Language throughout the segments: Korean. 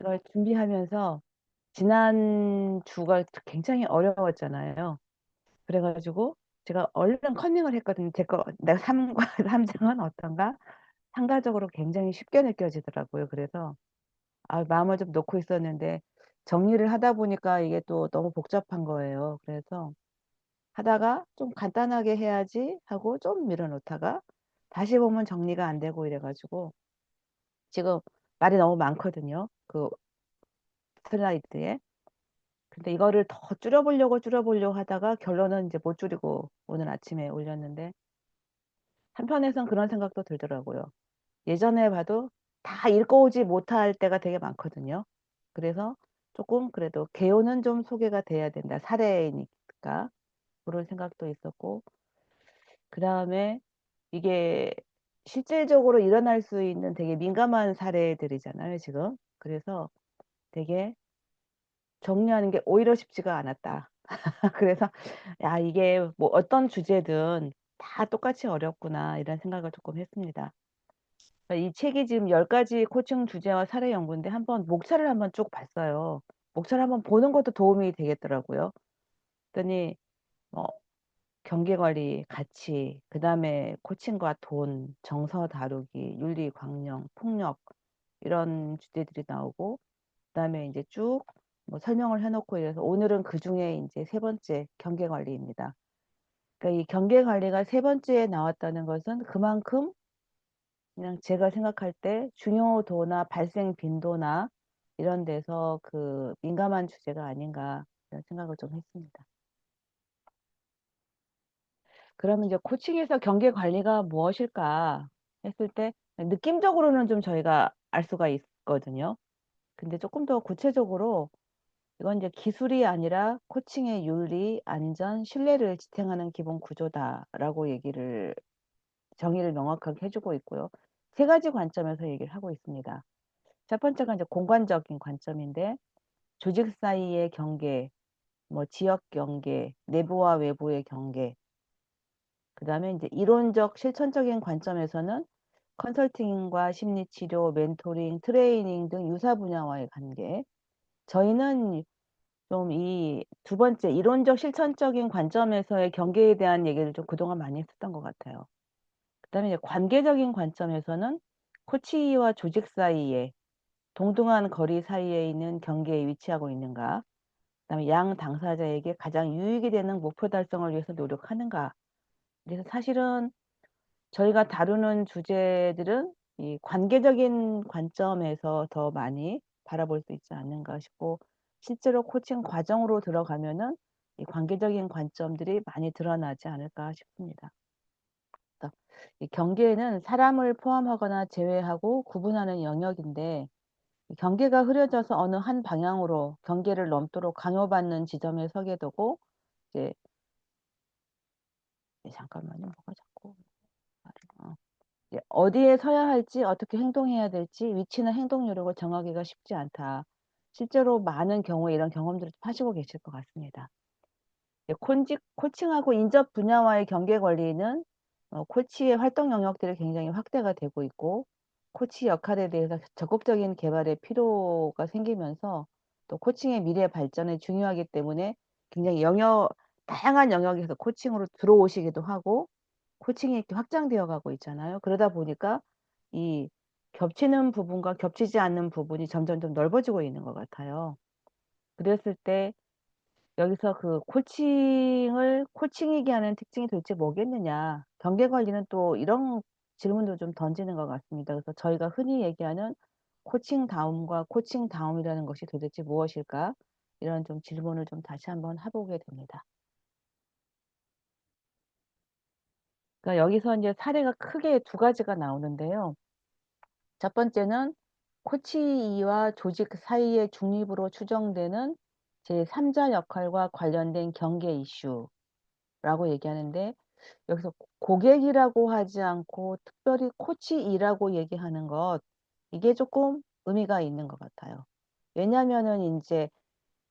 이걸 준비하면서 지난 주가 굉장히 어려웠잖아요. 그래가지고 제가 얼른 컨닝을 했거든요. 제 거, 내가 3과 3장은 어떤가? 상가적으로 굉장히 쉽게 느껴지더라고요. 그래서 마음을 좀 놓고 있었는데 정리를 하다 보니까 이게 또 너무 복잡한 거예요. 그래서 하다가 좀 간단하게 해야지 하고 좀 밀어놓다가 다시 보면 정리가 안 되고 이래가지고 지금 말이 너무 많거든요. 그 슬라이드에. 근데 이거를 더 줄여보려고 하다가 결론은 이제 못 줄이고 오늘 아침에 올렸는데 한편에선 그런 생각도 들더라고요. 예전에 봐도 다 읽고 오지 못할 때가 되게 많거든요. 그래서 조금 그래도 개요는 좀 소개가 돼야 된다. 사례이니까. 그런 생각도 있었고. 그 다음에 이게 실질적으로 일어날 수 있는 되게 민감한 사례들이잖아요, 지금. 그래서 되게 정리하는 게 오히려 쉽지가 않았다. 그래서 야, 이게 뭐 어떤 주제든 다 똑같이 어렵구나 이런 생각을 조금 했습니다. 이 책이 지금 10가지 코칭 주제와 사례 연구인데 한번 목차를 한번 쭉 봤어요. 목차를 한번 보는 것도 도움이 되겠더라고요. 그랬더니 뭐 경계 관리, 가치, 그다음에 코칭과 돈, 정서 다루기, 윤리, 광령, 폭력 이런 주제들이 나오고 그다음에 이제 쭉 뭐 설명을 해놓고 이래서 오늘은 그 중에 이제 세 번째 경계 관리입니다. 그러니까 이 경계 관리가 세 번째에 나왔다는 것은 그만큼 그냥 제가 생각할 때 중요도나 발생 빈도나 이런 데서 그 민감한 주제가 아닌가 이런 생각을 좀 했습니다. 그러면 이제 코칭에서 경계 관리가 무엇일까 했을 때 느낌적으로는 좀 저희가 알 수가 있거든요. 근데 조금 더 구체적으로 이건 이제 기술이 아니라 코칭의 윤리, 안전, 신뢰를 지탱하는 기본 구조다라고 정의를 명확하게 해주고 있고요. 세 가지 관점에서 얘기를 하고 있습니다. 첫 번째가 이제 공간적인 관점인데 조직 사이의 경계, 뭐 지역 경계, 내부와 외부의 경계, 그 다음에 이제 이론적, 실천적인 관점에서는 컨설팅과 심리치료, 멘토링, 트레이닝 등 유사 분야와의 관계. 저희는 좀 이 두 번째 이론적, 실천적인 관점에서의 경계에 대한 얘기를 좀 그동안 많이 했었던 것 같아요. 그 다음에 이제 관계적인 관점에서는 코치와 조직 사이에 동등한 거리 사이에 있는 경계에 위치하고 있는가, 그다음에 양 당사자에게 가장 유익이 되는 목표 달성을 위해서 노력하는가. 그래서 사실은 저희가 다루는 주제들은 이 관계적인 관점에서 더 많이 바라볼 수 있지 않는가 싶고, 실제로 코칭 과정으로 들어가면은 이 관계적인 관점들이 많이 드러나지 않을까 싶습니다. 그래서 이 경계는 사람을 포함하거나 제외하고 구분하는 영역인데 경계가 흐려져서 어느 한 방향으로 경계를 넘도록 강요받는 지점에 서게 되고 이제 잠깐만요. 뭐가 자꾸 이제 어디에 서야 할지 어떻게 행동해야 될지 위치나 행동 요령을 정하기가 쉽지 않다. 실제로 많은 경우에 이런 경험들을 하시고 계실 것 같습니다. 코칭하고 인접 분야와의 경계 관리는 코치의 활동 영역들이 굉장히 확대가 되고 있고 코치 역할에 대해서 적극적인 개발의 필요가 생기면서 또 코칭의 미래 발전에 중요하기 때문에 굉장히 다양한 영역에서 코칭으로 들어오시기도 하고 코칭이 이렇게 확장되어 가고 있잖아요. 그러다 보니까 이 겹치는 부분과 겹치지 않는 부분이 점점 좀 넓어지고 있는 것 같아요. 그랬을 때 여기서 그 코칭이게 하는 특징이 도대체 뭐겠느냐. 경계 관리는 또 이런 질문도 좀 던지는 것 같습니다. 그래서 저희가 흔히 얘기하는 코칭다움과 코칭다움이라는 것이 도대체 무엇일까? 이런 좀 질문을 좀 다시 한번 해보게 됩니다. 그러니까 여기서 이제 사례가 크게 두 가지가 나오는데요. 첫 번째는 코치와 조직 사이의 중립으로 추정되는 제3자 역할과 관련된 경계 이슈라고 얘기하는데 여기서 고객이라고 하지 않고 특별히 코치이라고 얘기하는 것 이게 조금 의미가 있는 것 같아요. 왜냐하면은 이제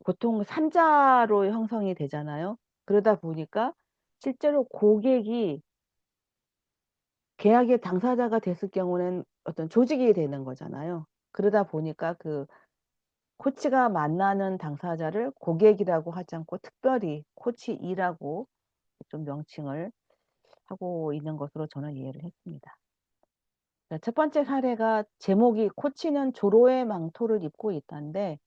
보통 3자로 형성이 되잖아요. 그러다 보니까 실제로 고객이 계약의 당사자가 됐을 경우는 어떤 조직이 되는 거잖아요. 그러다 보니까 그 코치가 만나는 당사자를 고객이라고 하지 않고 특별히 코치 E라고 좀 명칭을 하고 있는 것으로 저는 이해를 했습니다. 자, 첫 번째 사례가 제목이 코치는 조로의 망토를 입고 있다는데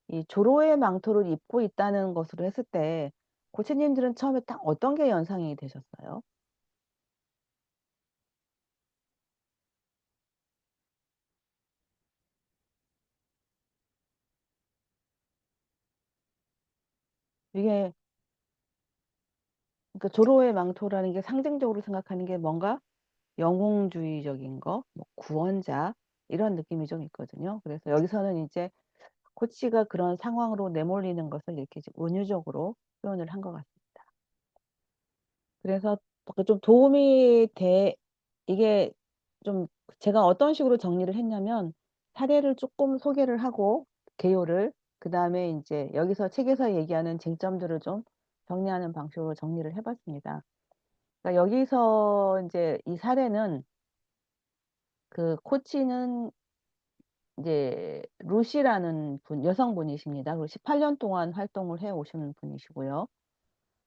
이 조로의 망토를 입고 있다는 것으로 했을 때 코치님들은 처음에 딱 어떤 게 연상이 되셨어요? 이게 그러니까 조로의 망토라는 게 상징적으로 생각하는 게 뭔가 영웅주의적인 거, 뭐 구원자 이런 느낌이 좀 있거든요. 그래서 여기서는 이제 코치가 그런 상황으로 내몰리는 것을 이렇게 은유적으로 표현을 한 것 같습니다. 그래서 좀 도움이 돼, 이게 좀 제가 어떤 식으로 정리를 했냐면 사례를 조금 소개를 하고 개요를 그 다음에 이제 여기서 책에서 얘기하는 쟁점들을 좀 정리하는 방식으로 정리를 해봤습니다. 그러니까 여기서 이제 이 사례는 그 코치는 이제 루시라는 분, 여성분이십니다. 그리고 18년 동안 활동을 해 오시는 분이시고요.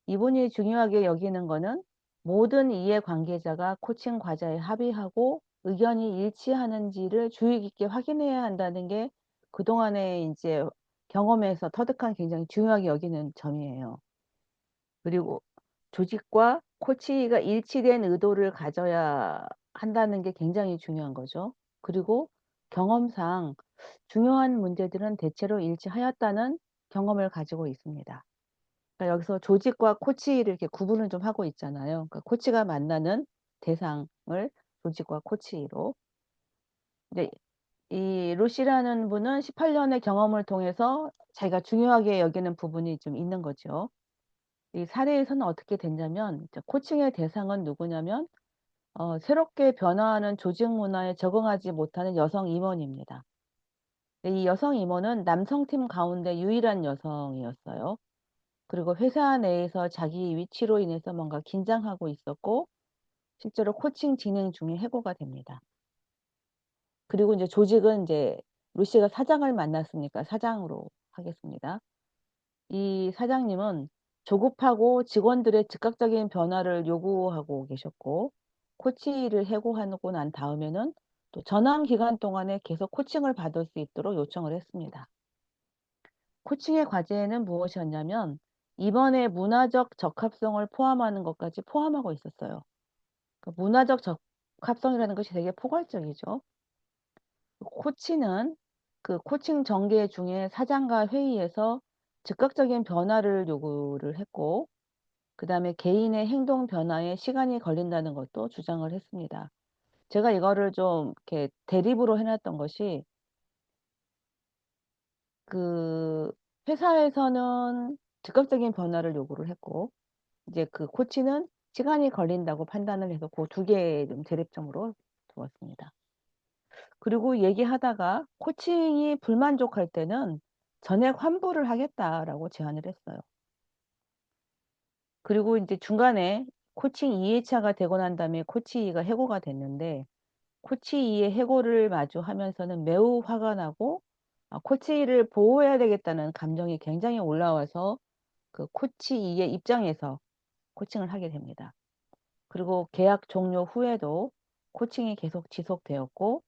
이분이 중요하게 여기는 거는 모든 이해 관계자가 코칭 과제에 합의하고 의견이 일치하는지를 주의 깊게 확인해야 한다는 게 그동안의 이제 경험에서 터득한 굉장히 중요하게 여기는 점이에요. 그리고 조직과 코치가 일치된 의도를 가져야 한다는 게 굉장히 중요한 거죠. 그리고 경험상 중요한 문제들은 대체로 일치하였다는 경험을 가지고 있습니다. 그러니까 여기서 조직과 코치를 이렇게 구분을 좀 하고 있잖아요. 그러니까 코치가 만나는 대상을 조직과 코치로. 근데 이 루시라는 분은 18년의 경험을 통해서 자기가 중요하게 여기는 부분이 좀 있는 거죠. 이 사례에서는 어떻게 됐냐면 이제 코칭의 대상은 누구냐면 새롭게 변화하는 조직 문화에 적응하지 못하는 여성 임원입니다. 이 여성 임원은 남성팀 가운데 유일한 여성이었어요. 그리고 회사 내에서 자기 위치로 인해서 뭔가 긴장하고 있었고 실제로 코칭 진행 중에 해고가 됩니다. 그리고 이제 조직은 이제 루시가 사장을 만났으니까 사장으로 하겠습니다. 이 사장님은 조급하고 직원들의 즉각적인 변화를 요구하고 계셨고 코치를 해고하고 난 다음에는 또 전환 기간 동안에 계속 코칭을 받을 수 있도록 요청을 했습니다. 코칭의 과제는 무엇이었냐면 이번에 문화적 적합성을 포함하는 것까지 포함하고 있었어요. 그 문화적 적합성이라는 것이 되게 포괄적이죠. 코치는 그 코칭 전개 중에 사장과 회의에서 즉각적인 변화를 요구를 했고 그 다음에 개인의 행동 변화에 시간이 걸린다는 것도 주장을 했습니다. 제가 이거를 좀 이렇게 대립으로 해놨던 것이 그 회사에서는 즉각적인 변화를 요구를 했고 이제 그 코치는 시간이 걸린다고 판단을 해서 그 두 개의 좀 대립점으로 두었습니다. 그리고 얘기하다가 코칭이 불만족할 때는 전액 환불을 하겠다라고 제안을 했어요. 그리고 이제 중간에 코칭 2회차가 되고 난 다음에 코치 2가 해고가 됐는데 코치 2의 해고를 마주하면서는 매우 화가 나고 코치 2를 보호해야 되겠다는 감정이 굉장히 올라와서 그 코치 2의 입장에서 코칭을 하게 됩니다. 그리고 계약 종료 후에도 코칭이 계속 지속되었고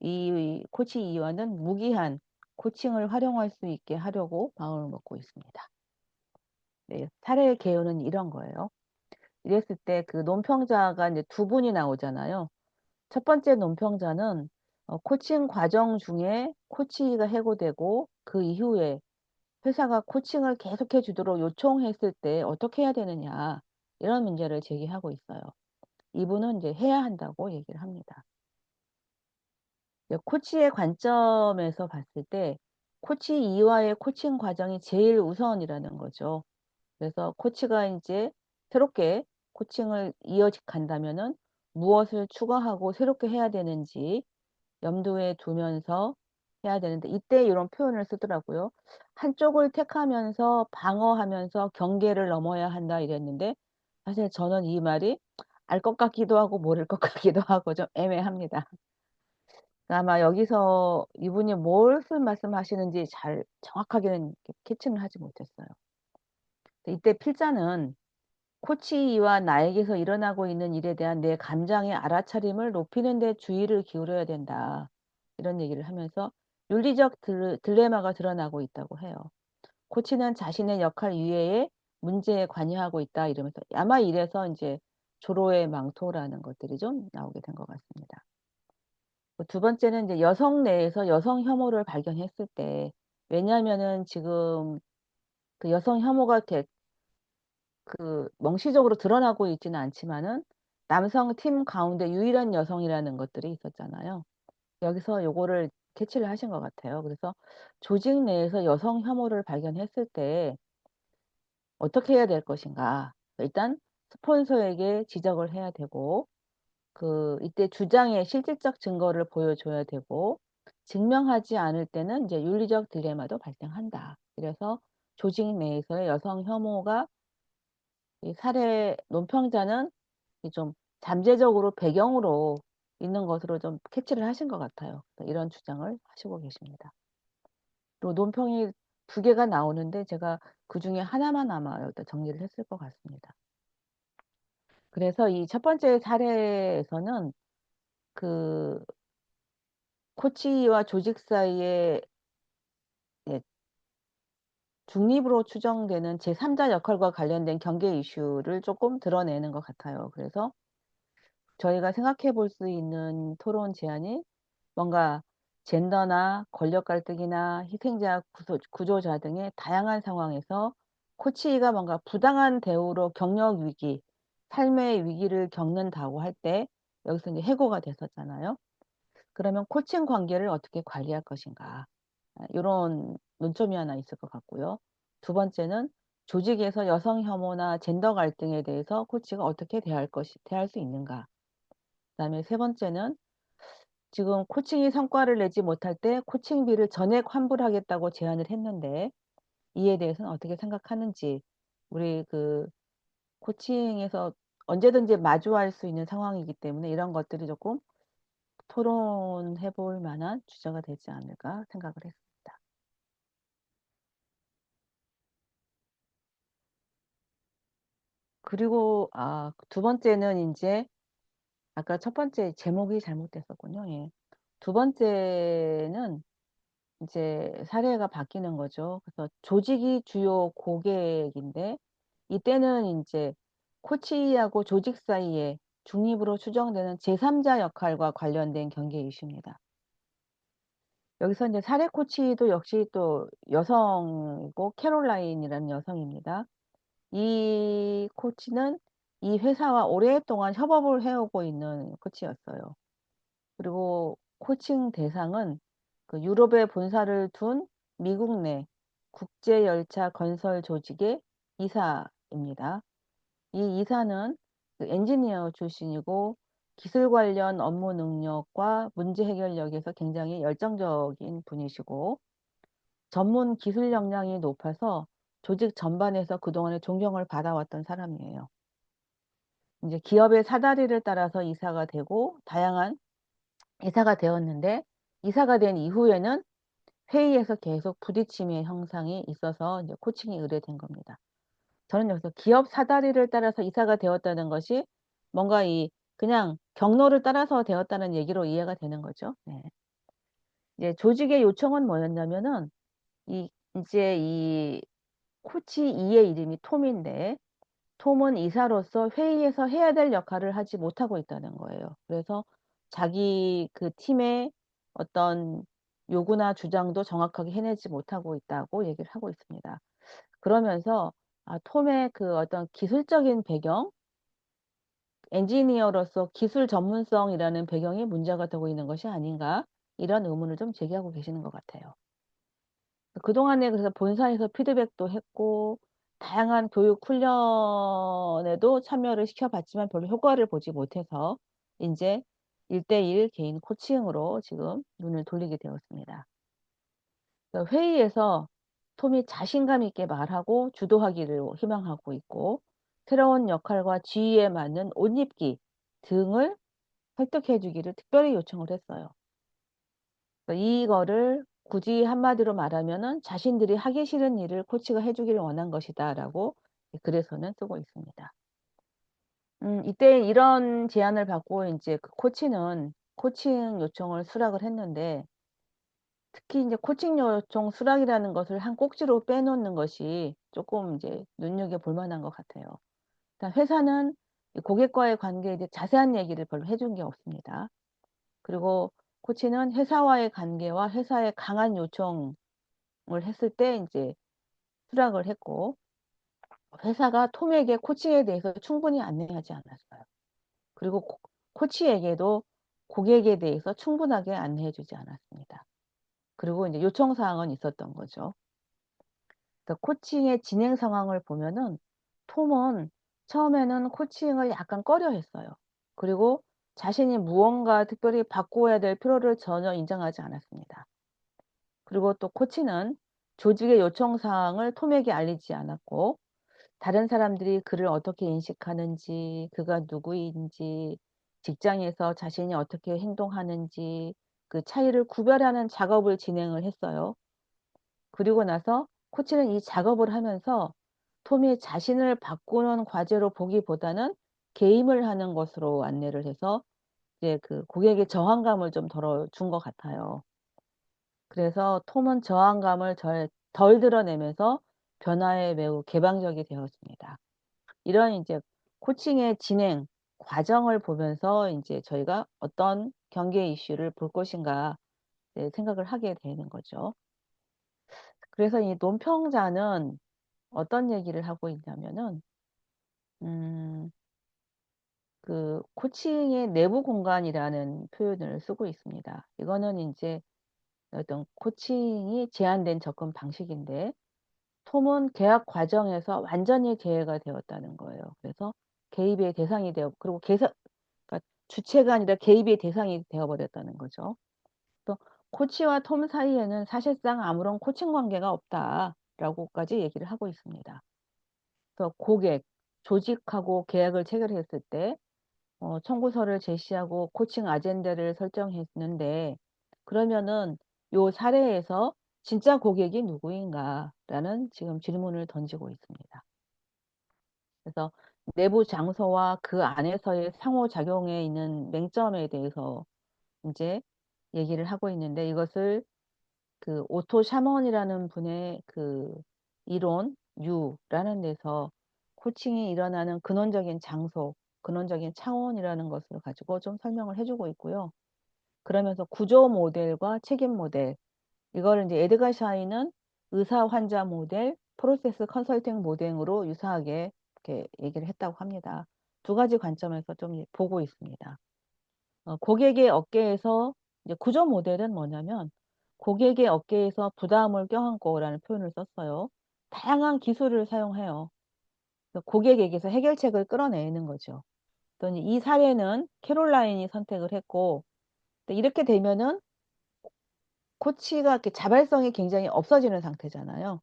이 코치 2와는 무기한 코칭을 활용할 수 있게 하려고 마음을 먹고 있습니다. 네, 사례의 개요는 이런 거예요. 이랬을 때 그 논평자가 이제 두 분이 나오잖아요. 첫 번째 논평자는 코칭 과정 중에 코치가 해고되고 그 이후에 회사가 코칭을 계속해 주도록 요청했을 때 어떻게 해야 되느냐 이런 문제를 제기하고 있어요. 이분은 이제 해야 한다고 얘기를 합니다. 네, 코치의 관점에서 봤을 때 코치 이와의 코칭 과정이 제일 우선이라는 거죠. 그래서 코치가 이제 새롭게 코칭을 이어간다면은 무엇을 추가하고 새롭게 해야 되는지 염두에 두면서 해야 되는데 이때 이런 표현을 쓰더라고요. 한쪽을 택하면서 방어하면서 경계를 넘어야 한다 이랬는데 사실 저는 이 말이 알 것 같기도 하고 모를 것 같기도 하고 좀 애매합니다. 아마 여기서 이분이 무엇을 말씀하시는지 잘 정확하게는 이렇게 캐치는 하지 못했어요. 이때 필자는 코치와 나에게서 일어나고 있는 일에 대한 내 감정의 알아차림을 높이는 데 주의를 기울여야 된다. 이런 얘기를 하면서 윤리적 딜레마가 드러나고 있다고 해요. 코치는 자신의 역할 이외에 문제에 관여하고 있다 이러면서 아마 이래서 이제 조로의 망토라는 것들이 좀 나오게 된 것 같습니다. 두 번째는 이제 여성 내에서 여성 혐오를 발견했을 때 왜냐하면은 지금 그 여성 혐오가 이렇게 그 명시적으로 드러나고 있지는 않지만은 남성 팀 가운데 유일한 여성이라는 것들이 있었잖아요. 여기서 요거를 캐치를 하신 것 같아요. 그래서 조직 내에서 여성 혐오를 발견했을 때 어떻게 해야 될 것인가. 일단 스폰서에게 지적을 해야 되고 이때 주장의 실질적 증거를 보여줘야 되고 증명하지 않을 때는 이제 윤리적 딜레마도 발생한다. 그래서 조직 내에서의 여성 혐오가 이 사례 논평자는 좀 잠재적으로 배경으로 있는 것으로 좀 캐치를 하신 것 같아요. 이런 주장을 하시고 계십니다. 또 논평이 두 개가 나오는데 제가 그중에 하나만 아마 여기다 정리를 했을 것 같습니다. 그래서 이 첫 번째 사례에서는 그 코치와 조직 사이에 예 중립으로 추정되는 제3자 역할과 관련된 경계 이슈를 조금 드러내는 것 같아요. 그래서 저희가 생각해 볼 수 있는 토론 제안이 뭔가 젠더나 권력 갈등이나 희생자 구조자 등의 다양한 상황에서 코치가 뭔가 부당한 대우로 경력 위기, 삶의 위기를 겪는다고 할 때 여기서 이제 해고가 됐었잖아요. 그러면 코칭 관계를 어떻게 관리할 것인가. 이런 논점이 하나 있을 것 같고요. 두 번째는 조직에서 여성 혐오나 젠더 갈등에 대해서 코치가 어떻게 대할 수 있는가. 그다음에 세 번째는 지금 코칭이 성과를 내지 못할 때 코칭비를 전액 환불하겠다고 제안을 했는데 이에 대해서는 어떻게 생각하는지 우리 코칭에서 언제든지 마주할 수 있는 상황이기 때문에 이런 것들이 조금 토론해 볼 만한 주제가 되지 않을까 생각을 했습니다. 그리고 두 번째는 이제 아까 첫 번째 제목이 잘못됐었군요. 예. 두 번째는 이제 사례가 바뀌는 거죠. 그래서 조직이 주요 고객인데 이때는 이제 코치하고 조직 사이에 중립으로 추정되는 제3자 역할과 관련된 경계 이슈입니다. 여기서 이제 사례 코치도 역시 또 여성이고 캐롤라인이라는 여성입니다. 이 코치는 이 회사와 오랫동안 협업을 해오고 있는 코치였어요. 그리고 코칭 대상은 유럽에 본사를 둔 미국 내 국제열차 건설 조직의 이사입니다. 이 이사는 엔지니어 출신이고 기술 관련 업무 능력과 문제 해결력에서 굉장히 열정적인 분이시고 전문 기술 역량이 높아서 조직 전반에서 그동안에 존경을 받아왔던 사람이에요. 이제 기업의 사다리를 따라서 이사가 되고 다양한 이사가 되었는데 이사가 된 이후에는 회의에서 계속 부딪힘의 형상이 있어서 이제 코칭이 의뢰된 겁니다. 저는 여기서 기업 사다리를 따라서 이사가 되었다는 것이 뭔가 그냥 경로를 따라서 되었다는 얘기로 이해가 되는 거죠. 네. 이제 조직의 요청은 뭐였냐면은 이제 이 코치 2의 이름이 톰인데 톰은 이사로서 회의에서 해야 될 역할을 하지 못하고 있다는 거예요. 그래서 자기 팀의 어떤 요구나 주장도 정확하게 해내지 못하고 있다고 얘기를 하고 있습니다. 그러면서 톰의 어떤 기술적인 배경, 엔지니어로서 기술 전문성이라는 배경이 문제가 되고 있는 것이 아닌가 이런 의문을 좀 제기하고 계시는 것 같아요. 그동안에 그래서 본사에서 피드백도 했고 다양한 교육 훈련에도 참여를 시켜봤지만 별로 효과를 보지 못해서 이제 1대1 개인 코칭으로 지금 눈을 돌리게 되었습니다. 회의에서 톰이 자신감 있게 말하고 주도하기를 희망하고 있고 새로운 역할과 지위에 맞는 옷 입기 등을 획득해 주기를 특별히 요청을 했어요. 그래서 이거를 굳이 한마디로 말하면은 자신들이 하기 싫은 일을 코치가 해주길 원한 것이다라고 글에서는 쓰고 있습니다. 이때 이런 제안을 받고 이제 그 코치는 코칭 요청을 수락을 했는데 특히 이제 코칭 요청 수락이라는 것을 한 꼭지로 빼놓는 것이 조금 이제 눈여겨볼 만한 것 같아요. 일단 회사는 이 고객과의 관계에 대해 자세한 얘기를 별로 해준 게 없습니다. 그리고 코치는 회사와의 관계와 회사의 강한 요청을 했을 때 이제 수락을 했고 회사가 톰에게 코칭에 대해서 충분히 안내하지 않았어요. 그리고 코치에게도 고객에 대해서 충분하게 안내해 주지 않았습니다. 그리고 이제 요청 사항은 있었던 거죠. 그래서 코칭의 진행 상황을 보면은 톰은 처음에는 코칭을 약간 꺼려 했어요. 그리고 자신이 무언가 특별히 바꾸어야 될 필요를 전혀 인정하지 않았습니다. 그리고 또 코치는 조직의 요청 사항을 톰에게 알리지 않았고 다른 사람들이 그를 어떻게 인식하는지, 그가 누구인지, 직장에서 자신이 어떻게 행동하는지 그 차이를 구별하는 작업을 진행을 했어요. 그리고 나서 코치는 이 작업을 하면서 톰이 자신을 바꾸는 과제로 보기보다는 게임을 하는 것으로 안내를 해서 이제 그 고객의 저항감을 좀 덜어준 것 같아요. 그래서 톰은 저항감을 덜 드러내면서 변화에 매우 개방적이 되었습니다. 이런 이제 코칭의 진행 과정을 보면서 인제 저희가 '어떤 경계 이슈를 볼 것인가.' 네 생각을 하게 되는 거죠. 그래서 이 논평자는 어떤 얘기를 하고 있냐면은 음 그 코칭의 내부 공간이라는 표현을 쓰고 있습니다. 이거는 인제 어떤 코칭이 제한된 접근 방식인데 톰은 계약 과정에서 완전히 제외가 되었다는 거예요. 그래서 개입의 대상이 되어 그리고 그러니까 주체가 아니라 개입의 대상이 되어 버렸다는 거죠. 또 코치와 톰 사이에는 사실상 아무런 코칭 관계가 없다라고까지 얘기를 하고 있습니다. 그래서 고객, 조직하고 계약을 체결했을 때 청구서를 제시하고 코칭 아젠다를 설정했는데 그러면은 요 사례에서 '진짜 고객이 누구인가.'라는 지금 질문을 던지고 있습니다. 그래서 내부 장소와 그 안에서의 상호작용에 있는 맹점에 대해서 인제 얘기를 하고 있는데 이것을 그 오토 샤먼이라는 분의 그 이론 U라는 데서 코칭이 일어나는 근원적인 장소, 근원적인 차원이라는 것을 가지고 좀 설명을 해 주고 있고요. 그러면서 구조 모델과 책임 모델 이거를 인제 에드가 샤이는 의사 환자 모델, 프로세스 컨설팅 모델으로 유사하게 이렇게 얘기를 했다고 합니다. 두 가지 관점에서 좀 보고 있습니다. 고객의 어깨에서 이제 구조 모델은 뭐냐면 고객의 어깨에서 부담을 껴안고라는 표현을 썼어요. 다양한 기술을 사용해요. 그래서 고객에게서 해결책을 끌어내는 거죠. 그랬더니 이 사례는 캐롤라인이 선택을 했고 근데 이렇게 되면은 코치가 이렇게 자발성이 굉장히 없어지는 상태잖아요.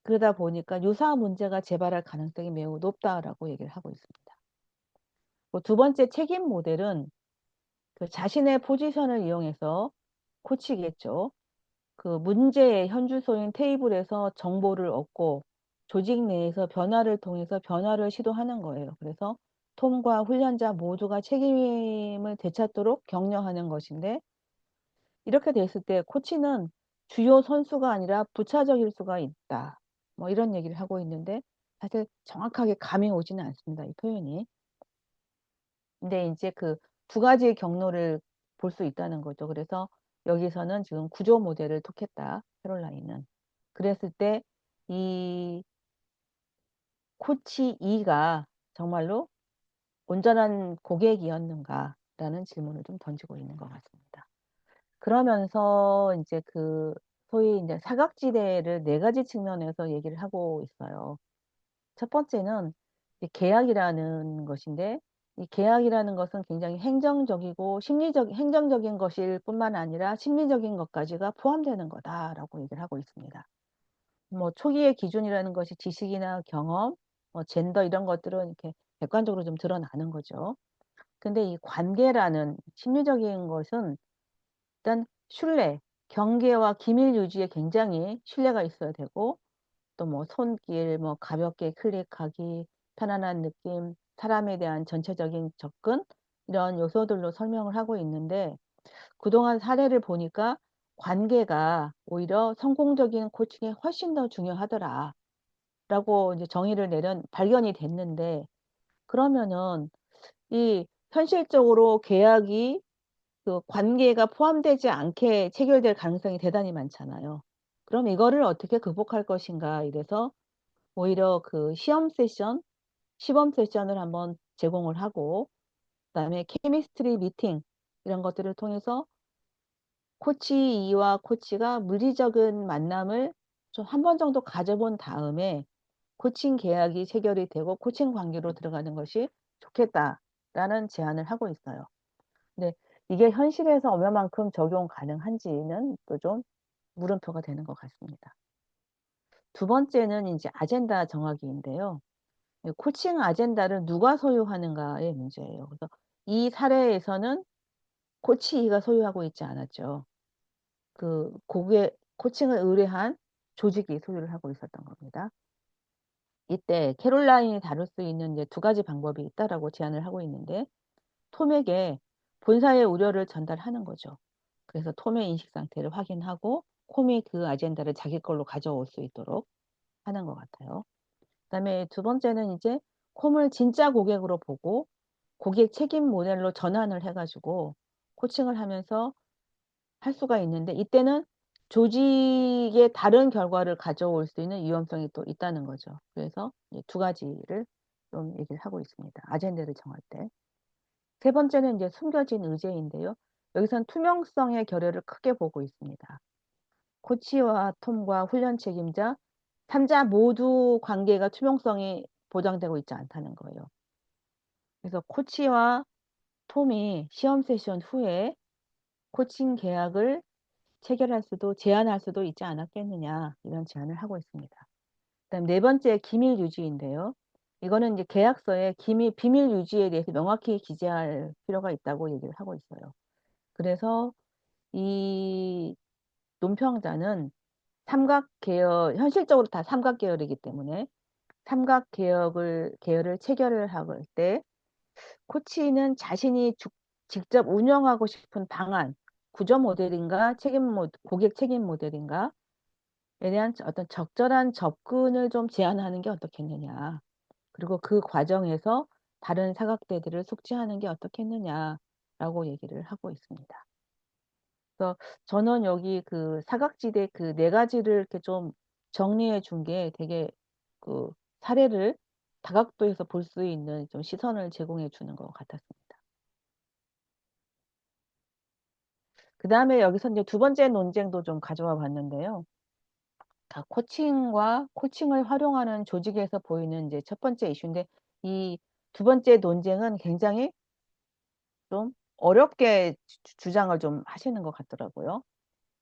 그러다 보니까 "유사한 문제가 재발할 가능성이 매우 높다."라고 얘기를 하고 있습니다. 두 번째 책임 모델은 그 자신의 포지션을 이용해서 코치겠죠. 그 문제의 현주소인 테이블에서 정보를 얻고 조직 내에서 변화를 통해서 변화를 시도하는 거예요. 그래서 톰과 훈련자 모두가 책임을 되찾도록 격려하는 것인데 이렇게 됐을 때 코치는 주요 선수가 아니라 부차적일 수가 있다. 뭐 이런 얘기를 하고 있는데 사실 정확하게 감이 오지는 않습니다, 이 표현이. 근데 인제 그 두 가지의 경로를 볼 수 있다는 거죠. 그래서 여기서는 지금 구조 모델을 택했다, 캐롤라인은. 그랬을 때 이 코치 E가 정말로 '온전한 고객이었는가.'라는 질문을 좀 던지고 있는 것 같습니다. 그러면서 인제 그 소위 인제 사각지대를 네 가지 측면에서 얘기를 하고 있어요. 첫 번째는 이 계약이라는 것인데 이 계약이라는 것은 굉장히 행정적인 것일 뿐만 아니라 심리적인 것까지가 포함되는 거다라고 얘기를 하고 있습니다. 뭐 초기의 기준이라는 것이 지식이나 경험, 젠더 이런 것들은 이렇게 객관적으로 좀 드러나는 거죠. 근데 이 관계라는 심리적인 것은 일단 신뢰, 경계와 기밀 유지에 굉장히 신뢰가 있어야 되고, 또 뭐 손길, 뭐 가볍게 클릭하기, 편안한 느낌, 사람에 대한 전체적인 접근, 이런 요소들로 설명을 하고 있는데, 그동안 사례를 보니까 관계가 오히려 성공적인 코칭에 훨씬 더 중요하더라. 라고 이제 정의를 내린 발견이 됐는데, 그러면은 이 현실적으로 계약이 그 관계가 포함되지 않게 체결될 가능성이 대단히 많잖아요. 그럼 이거를 어떻게 극복할 것인가 이래서 오히려 그 시범 세션을 한번 제공을 하고, 그다음에 케미스트리 미팅 이런 것들을 통해서 코치 E와 코치가 물리적인 만남을 좀 한 번 정도 가져본 다음에 코칭 계약이 체결이 되고 코칭 관계로 들어가는 것이 좋겠다라는 제안을 하고 있어요. 근데 이게 현실에서 얼마만큼 적용 가능한지는 또 좀 물음표가 되는 것 같습니다. 두 번째는 이제 아젠다 정하기인데요. 코칭 아젠다를 누가 소유하는가의 문제예요. 그래서 이 사례에서는 코치 E가 소유하고 있지 않았죠. 그 고객 코칭을 의뢰한 조직이 소유를 하고 있었던 겁니다. 이때 캐롤라인이 다룰 수 있는 이제 두 가지 방법이 있다라고 제안을 하고 있는데, 톰에게 본사의 우려를 전달하는 거죠. 그래서 톰의 인식 상태를 확인하고 콤이 그 아젠다를 자기 걸로 가져올 수 있도록 하는 것 같아요. 그다음에 두 번째는 이제 콤을 진짜 고객으로 보고 고객 책임 모델로 전환을 해가지고 코칭을 하면서 할 수가 있는데, 이때는 조직의 다른 결과를 가져올 수 있는 위험성이 또 있다는 거죠. 그래서 두 가지를 좀 얘기를 하고 있습니다. 아젠다를 정할 때. 세 번째는 이제 숨겨진 의제인데요. 여기선 투명성의 결여를 크게 보고 있습니다. 코치와 톰과 훈련 책임자, 3자 모두 관계가 투명성이 보장되고 있지 않다는 거예요. 그래서 코치와 톰이 시험 세션 후에 코칭 계약을 체결할 수도 제한할 수도 있지 않았겠느냐, 이런 제안을 하고 있습니다. 그다음 네 번째 기밀 유지인데요. 이거는 이제 계약서에 비밀 유지에 대해서 명확히 기재할 필요가 있다고 얘기를 하고 있어요. 그래서 이 논평자는 삼각 계열, 현실적으로 다 삼각 계열이기 때문에 삼각 계열을 체결을 할 때 코치는 자신이 직접 운영하고 싶은 방안, 구조 모델인가 고객 책임 모델인가에 대한 어떤 적절한 접근을 좀 제안하는 게 어떻겠느냐. 그리고 그 과정에서 다른 사각대들을 숙지하는 게 어떻겠느냐라고 얘기를 하고 있습니다. 그래서 저는 여기 그 사각지대 그 네 가지를 이렇게 좀 정리해 준 게 되게 그 사례를 다각도에서 볼 수 있는 좀 시선을 제공해 주는 것 같았습니다. 그 다음에 여기서 이제 두 번째 논쟁도 좀 가져와 봤는데요. 다 코칭과 코칭을 활용하는 조직에서 보이는 이제 첫 번째 이슈인데, 이 두 번째 논쟁은 굉장히 좀 어렵게 주장을 좀 하시는 것 같더라고요.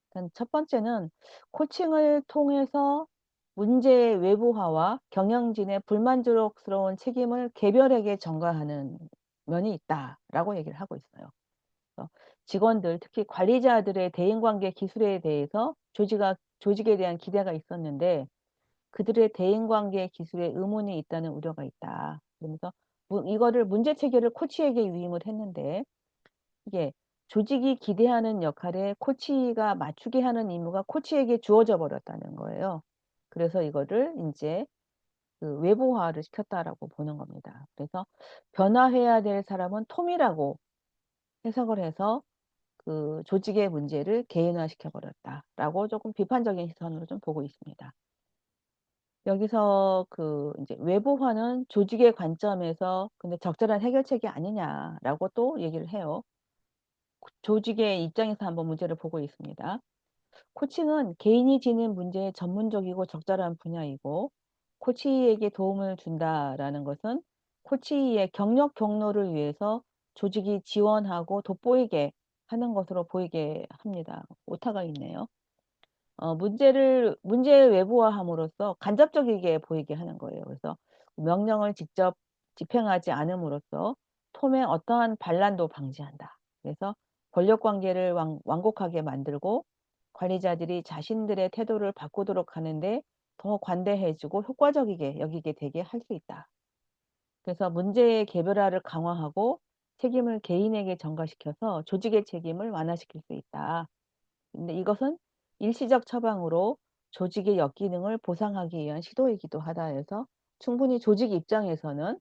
일단 첫 번째는 코칭을 통해서 문제의 외부화와 경영진의 불만족스러운 책임을 개별에게 전가하는 면이 있다라고 얘기를 하고 있어요. 그래서 직원들, 특히 관리자들의 대인관계 기술에 대해서 조직에 대한 기대가 있었는데 그들의 대인관계 기술에 의문이 있다는 우려가 있다. 그러면서 이거를 문제 체계를 코치에게 위임을 했는데, 이게 조직이 기대하는 역할에 코치가 맞추게 하는 임무가 코치에게 주어져 버렸다는 거예요. 그래서 이거를 이제 그 외부화를 시켰다라고 보는 겁니다. 그래서 변화해야 될 사람은 톰이라고 해석을 해서 그 조직의 문제를 개인화시켜 버렸다라고 조금 비판적인 시선으로 좀 보고 있습니다. 여기서 그 이제 외부화는 조직의 관점에서 근데 적절한 해결책이 아니냐라고 또 얘기를 해요. 조직의 입장에서 한번 문제를 보고 있습니다. 코칭은 개인이 지닌 문제에 전문적이고 적절한 분야이고, 코치에게 도움을 준다라는 것은 코치의 경력 경로를 위해서 조직이 지원하고 돋보이게 하는 것으로 보이게 합니다. 오타가 있네요. 문제의 외부화함으로써 간접적이게 보이게 하는 거예요. 그래서 명령을 직접 집행하지 않음으로써 톰의 어떠한 반란도 방지한다. 그래서 권력 관계를 완곡하게 만들고 관리자들이 자신들의 태도를 바꾸도록 하는데 더 관대해지고 효과적이게 여기게 되게 할 수 있다. 그래서 문제의 개별화를 강화하고 책임을 개인에게 전가시켜서 조직의 책임을 완화시킬 수 있다. 근데 이것은 일시적 처방으로 조직의 역기능을 보상하기 위한 시도이기도 하다 해서 충분히 조직 입장에서는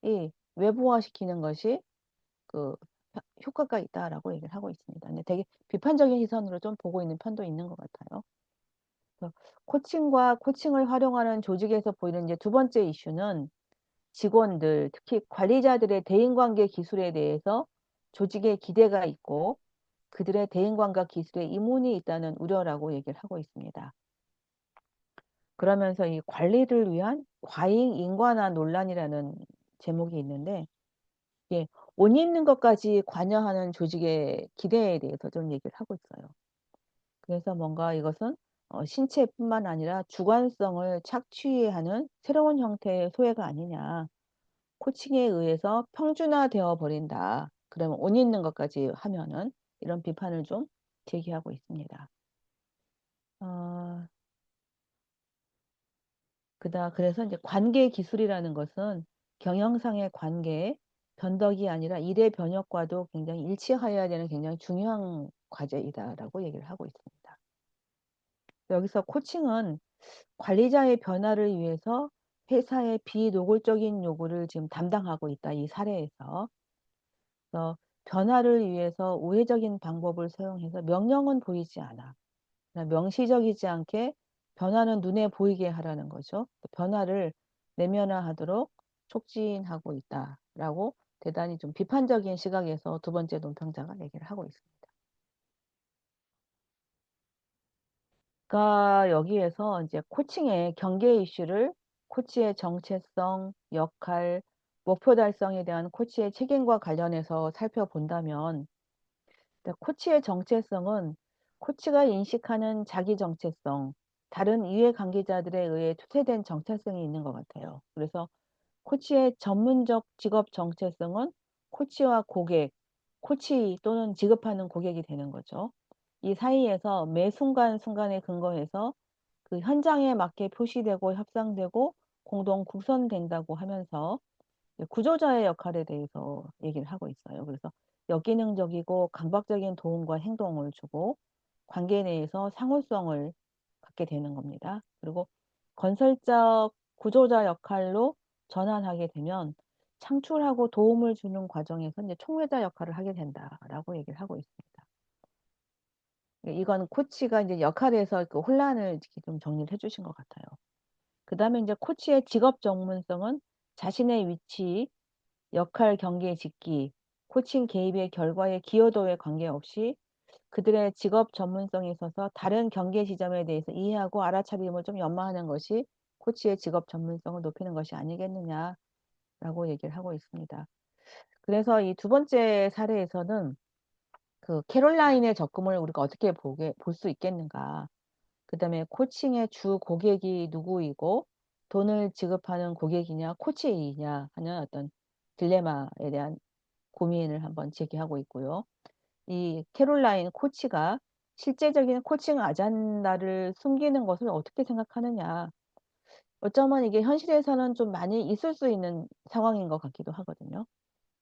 이 외부화시키는 것이 그 효과가 있다라고 얘기를 하고 있습니다. 근데 되게 비판적인 시선으로 좀 보고 있는 편도 있는 것 같아요. 그래서 코칭과 코칭을 활용하는 조직에서 보이는 이제 두 번째 이슈는 직원들, 특히 관리자들의 대인관계 기술에 대해서 조직에 기대가 있고 그들의 대인관계 기술에 이문이 있다는 우려라고 얘기를 하고 있습니다. 그러면서 이 관리를 위한 과잉 인관화 논란이라는 제목이 있는데 예, 옷 입는 것까지 관여하는 조직의 기대에 대해서 좀 얘기를 하고 있어요. 그래서 뭔가 이것은 신체뿐만 아니라 주관성을 착취하는 새로운 형태의 소외가 아니냐. 코칭에 의해서 평준화되어 버린다. 그러면 옷 입는 것까지 하면은 이런 비판을 좀 제기하고 있습니다. 어, 그래서 이제 관계 기술이라는 것은 경영상의 관계에 변덕이 아니라 일의 변혁과도 굉장히 일치하여야 되는 굉장히 중요한 과제이다라고 얘기를 하고 있습니다. 여기서 코칭은 관리자의 변화를 위해서 회사의 비노골적인 요구를 지금 담당하고 있다. 이 사례에서. 그래서 변화를 위해서 우회적인 방법을 사용해서 명령은 보이지 않아. 명시적이지 않게 변화는 눈에 보이게 하라는 거죠. 변화를 내면화하도록 촉진하고 있다라고 대단히 좀 비판적인 시각에서 두 번째 논평자가 얘기를 하고 있습니다. 그러니까 여기에서 이제 코칭의 경계 이슈를 코치의 정체성, 역할, 목표 달성에 대한 코치의 책임과 관련해서 살펴본다면 코치의 정체성은 코치가 인식하는 자기 정체성, 다른 이해 관계자들에 의해 투세된 정체성이 있는 것 같아요. 그래서 코치의 전문적 직업 정체성은 코치와 고객, 코치 또는 지급하는 고객이 되는 거죠. 이 사이에서 매 순간순간에 근거해서 그 현장에 맞게 표시되고 협상되고 공동 구성된다고 하면서 구조자의 역할에 대해서 얘기를 하고 있어요. 그래서 역기능적이고 강박적인 도움과 행동을 주고 관계 내에서 상호성을 갖게 되는 겁니다. 그리고 건설적 구조자 역할로 전환하게 되면 창출하고 도움을 주는 과정에서 이제 총회자 역할을 하게 된다라고 얘기를 하고 있습니다. 이건 코치가 이제 역할에서 그 혼란을 이렇게 좀 정리를 해주신 것 같아요. 그 다음에 이제 코치의 직업 전문성은 자신의 위치, 역할 경계 짓기, 코칭 개입의 결과의 기여도에 관계없이 그들의 직업 전문성에 있어서 다른 경계 지점에 대해서 이해하고 알아차림을 좀 연마하는 것이 코치의 직업 전문성을 높이는 것이 아니겠느냐라고 얘기를 하고 있습니다. 그래서 이 두 번째 사례에서는 그 캐롤라인의 적금을 우리가 어떻게 볼 수 있겠는가. 그 다음에 코칭의 주 고객이 누구이고 돈을 지급하는 고객이냐 코치이냐 하는 어떤 딜레마에 대한 고민을 한번 제기하고 있고요. 이 캐롤라인 코치가 실제적인 코칭 아젠다를 숨기는 것을 어떻게 생각하느냐. 어쩌면 이게 현실에서는 좀 많이 있을 수 있는 상황인 것 같기도 하거든요.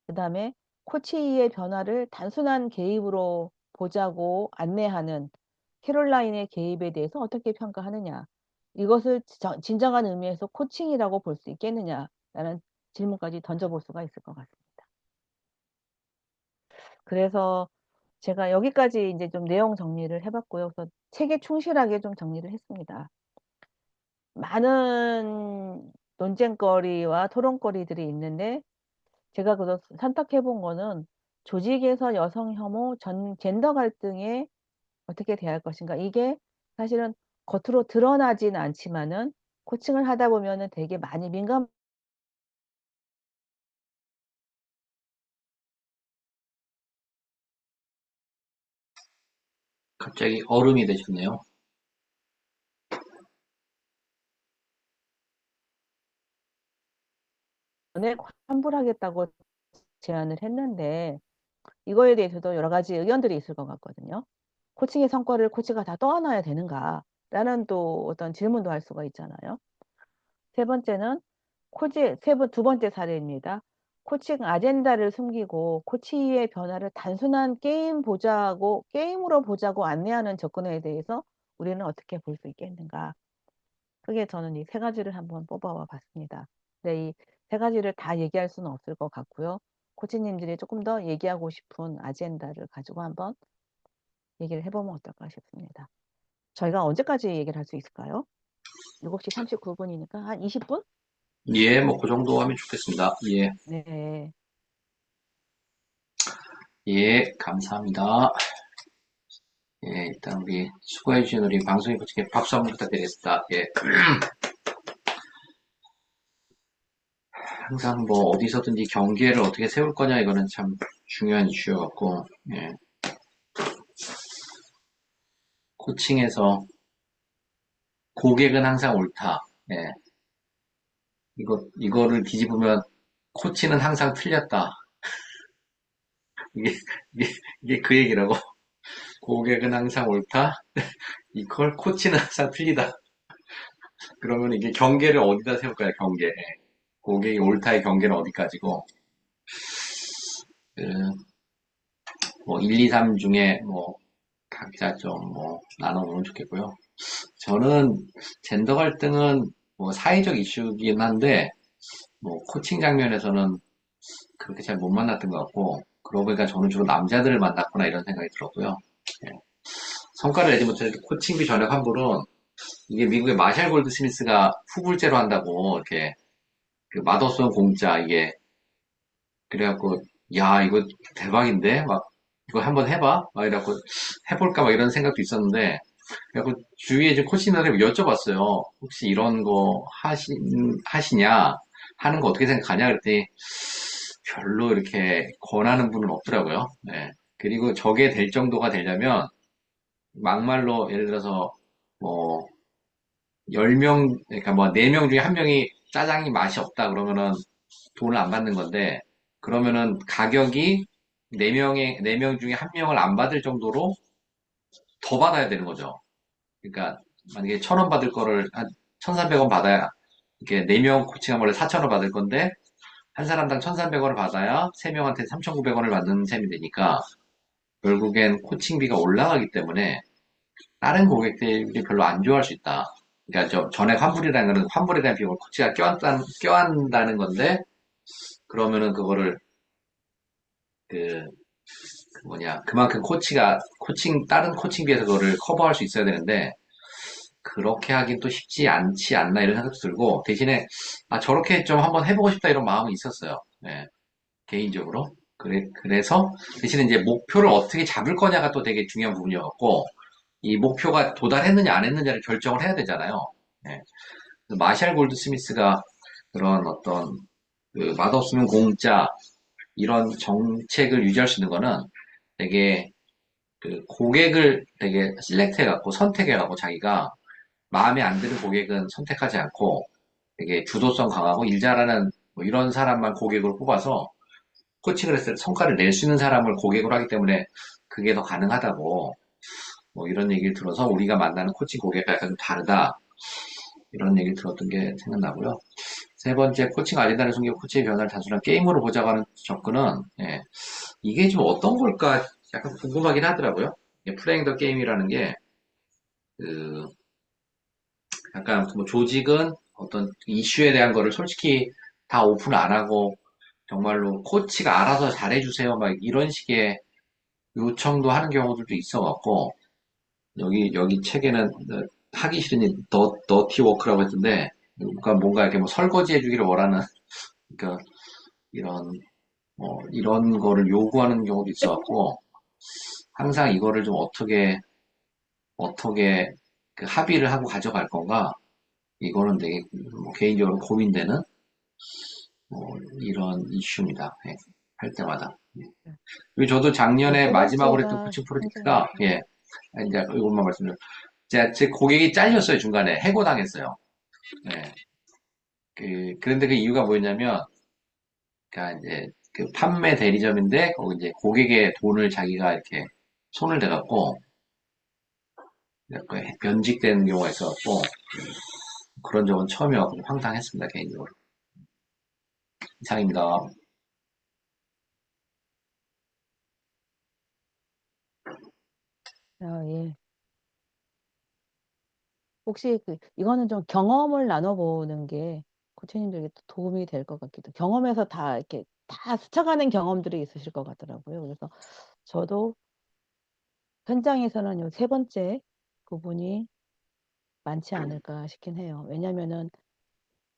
그 다음에 코치의 변화를 단순한 개입으로 보자고 안내하는 캐롤라인의 개입에 대해서 어떻게 평가하느냐. 이것을 진정한 의미에서 코칭이라고 볼 수 있겠느냐라는 질문까지 던져볼 수가 있을 것 같습니다. 그래서 제가 여기까지 이제 좀 내용 정리를 해봤고요. 그래서 책에 충실하게 좀 정리를 했습니다. 많은 논쟁거리와 토론거리들이 있는데 제가 그래서 선택해 본 거는 조직에서 여성 혐오, 젠더 갈등에 어떻게 대할 것인가. 이게 사실은 겉으로 드러나진 않지만은 코칭을 하다 보면은 되게 많이 민감 갑자기 얼음이 되셨네요. 에 환불하겠다고 제안을 했는데 이거에 대해서도 여러 가지 의견들이 있을 것 같거든요. 코칭의 성과를 코치가 다 떠안아야 되는가? 라는 또 어떤 질문도 할 수가 있잖아요. 세 번째는 두 번째 사례입니다. 코칭 아젠다를 숨기고 코치의 변화를 단순한 게임으로 보자고 안내하는 접근에 대해서 우리는 어떻게 볼 수 있겠는가? 그게 저는 이 세 가지를 한번 뽑아와 봤습니다. 근데 이 세 가지를 다 얘기할 수는 없을 것 같고요. 코치님들이 조금 더 얘기하고 싶은 아젠다를 가지고 한번 얘기를 해보면 어떨까 싶습니다. 저희가 언제까지 얘기를 할 수 있을까요? 7시 39분이니까 한 20분? 예, 뭐, 그 정도 하면 좋겠습니다. 예, 네. 예, 감사합니다. 예, 일단 우리 수고해주신 우리 방송인 분께 박수 한번 부탁드리겠습니다. 예, 항상 뭐 어디서든지 경계를 어떻게 세울 거냐, 이거는 참 중요한 이슈여갖고, 예, 코칭에서 고객은 항상 옳다. 예, 이거를 뒤집으면 코치는 항상 틀렸다. 이게, 이게, 이게 그 얘기라고. 고객은 항상 옳다. 이걸 코치는 항상 틀리다. 그러면 이게 경계를 어디다 세울까요, 경계. 예. 고객이 옳다의 경계는 어디까지고, 그, 뭐, 1, 2, 3 중에 뭐, 각자 좀 뭐, 나눠보면 좋겠고요. 저는 젠더 갈등은 뭐, 사회적 이슈긴 한데, 뭐, 코칭 장면에서는 그렇게 잘 못 만났던 것 같고, 그러고 보니까 저는 주로 남자들을 만났구나 이런 생각이 들었고요. 예. 성과를 내지 못할 때 코칭비 전액 환불은 이게 미국의 마샬 골드 스미스가 후불제로 한다고 이렇게 그 맛없으면 공짜 이게 그래갖고 야 이거 대박인데 막 이거 한번 해봐 막 이래갖고 해볼까 막 이런 생각도 있었는데 그래갖고 주위에 이제 코치님한테 여쭤봤어요. 혹시 이런 거 하시냐 하는 거 어떻게 생각하냐 그랬더니 별로 이렇게 권하는 분은 없더라고요. 네. 그리고 저게 될 정도가 되려면 막말로 예를 들어서 뭐 10명 그러니까 뭐 4명 중에 한 명이 짜장이 맛이 없다 그러면은 돈을 안 받는 건데 그러면은 가격이 4명 중에 한 명을 안 받을 정도로 더 받아야 되는 거죠. 그러니까 만약에 1,000원 받을 거를 한 1,300원 받아야 이렇게 4명 코칭하면 원래 4,000원 받을 건데 한 사람당 1,300원을 받아야 3명한테 3,900원을 받는 셈이 되니까 결국엔 코칭비가 올라가기 때문에 다른 고객들이 별로 안 좋아할 수 있다. 그러니까 저 전액 환불이라는 거는 환불에 대한 비용을 코치가 껴안다는 건데 그러면은 그거를 그 뭐냐 그만큼 코치가 다른 코칭 비해서 그거를 커버할 수 있어야 되는데 그렇게 하긴 또 쉽지 않지 않나 이런 생각도 들고 대신에 아 저렇게 좀 한번 해보고 싶다 이런 마음은 있었어요. 예, 개인적으로. 그래서 대신에 이제 목표를 어떻게 잡을 거냐가 또 되게 중요한 부분이었고 이 목표가 도달했느냐 안 했느냐를 결정을 해야 되잖아요. 예. 마샬 골드 스미스가 그런 어떤 그 맛없으면 공짜 이런 정책을 유지할 수 있는 거는 되게 그 고객을 되게 실렉트 해갖고 선택해갖고 자기가 마음에 안 드는 고객은 선택하지 않고 되게 주도성 강하고 일 잘하는 뭐 이런 사람만 고객으로 뽑아서 코칭을 했을 때 성과를 낼 수 있는 사람을 고객으로 하기 때문에 그게 더 가능하다고 뭐 이런 얘기를 들어서 우리가 만나는 코칭 고객과 약간 좀 다르다 이런 얘기를 들었던 게 생각나고요. 세 번째 코칭 아젠다를 숨기고 코치의 변화를 단순한 게임으로 보자고 하는 접근은 예, 이게 좀 어떤 걸까 약간 궁금하긴 하더라고요. 플레잉 더 게임이라는 게 그 약간 뭐 조직은 어떤 이슈에 대한 거를 솔직히 다 오픈 안 하고 정말로 코치가 알아서 잘해주세요 막 이런 식의 요청도 하는 경우들도 있어갖고 여기 책에는 하기 싫으니 더티 워크라고 했던데 그러니까 뭔가 이렇게 뭐 설거지 해주기를 원하는 그러니까 이런 이런 거를 요구하는 경우도 있어갖고 항상 이거를 좀 어떻게 그 합의를 하고 가져갈 건가 이거는 되게 뭐 개인적으로 고민되는 이런 이슈입니다. 예, 할 때마다. 그리고 저도 그 작년에 세 마지막으로 했던 번째가 코칭 굉장히, 프로젝트가 예, 이제 이것만 말씀드려요. 제 고객이 잘렸어요 중간에 해고당했어요. 예, 그런데 그 이유가 뭐였냐면 그러니까 이제 그 판매 대리점인데 거기 이제 고객의 돈을 자기가 이렇게 손을 대갖고 약간 변직되는 경우가 있어갖고 그런 적은 처음이어서 황당했습니다 개인적으로. 이상입니다. 예. 혹시 이거는 좀 경험을 나눠보는 게 코치님들에게 또 도움이 될 것 같기도. 경험에서 다 이렇게 다 스쳐가는 경험들이 있으실 것 같더라고요. 그래서 저도 현장에서는 요 세 번째 부분이 많지 않을까 싶긴 해요. 왜냐면은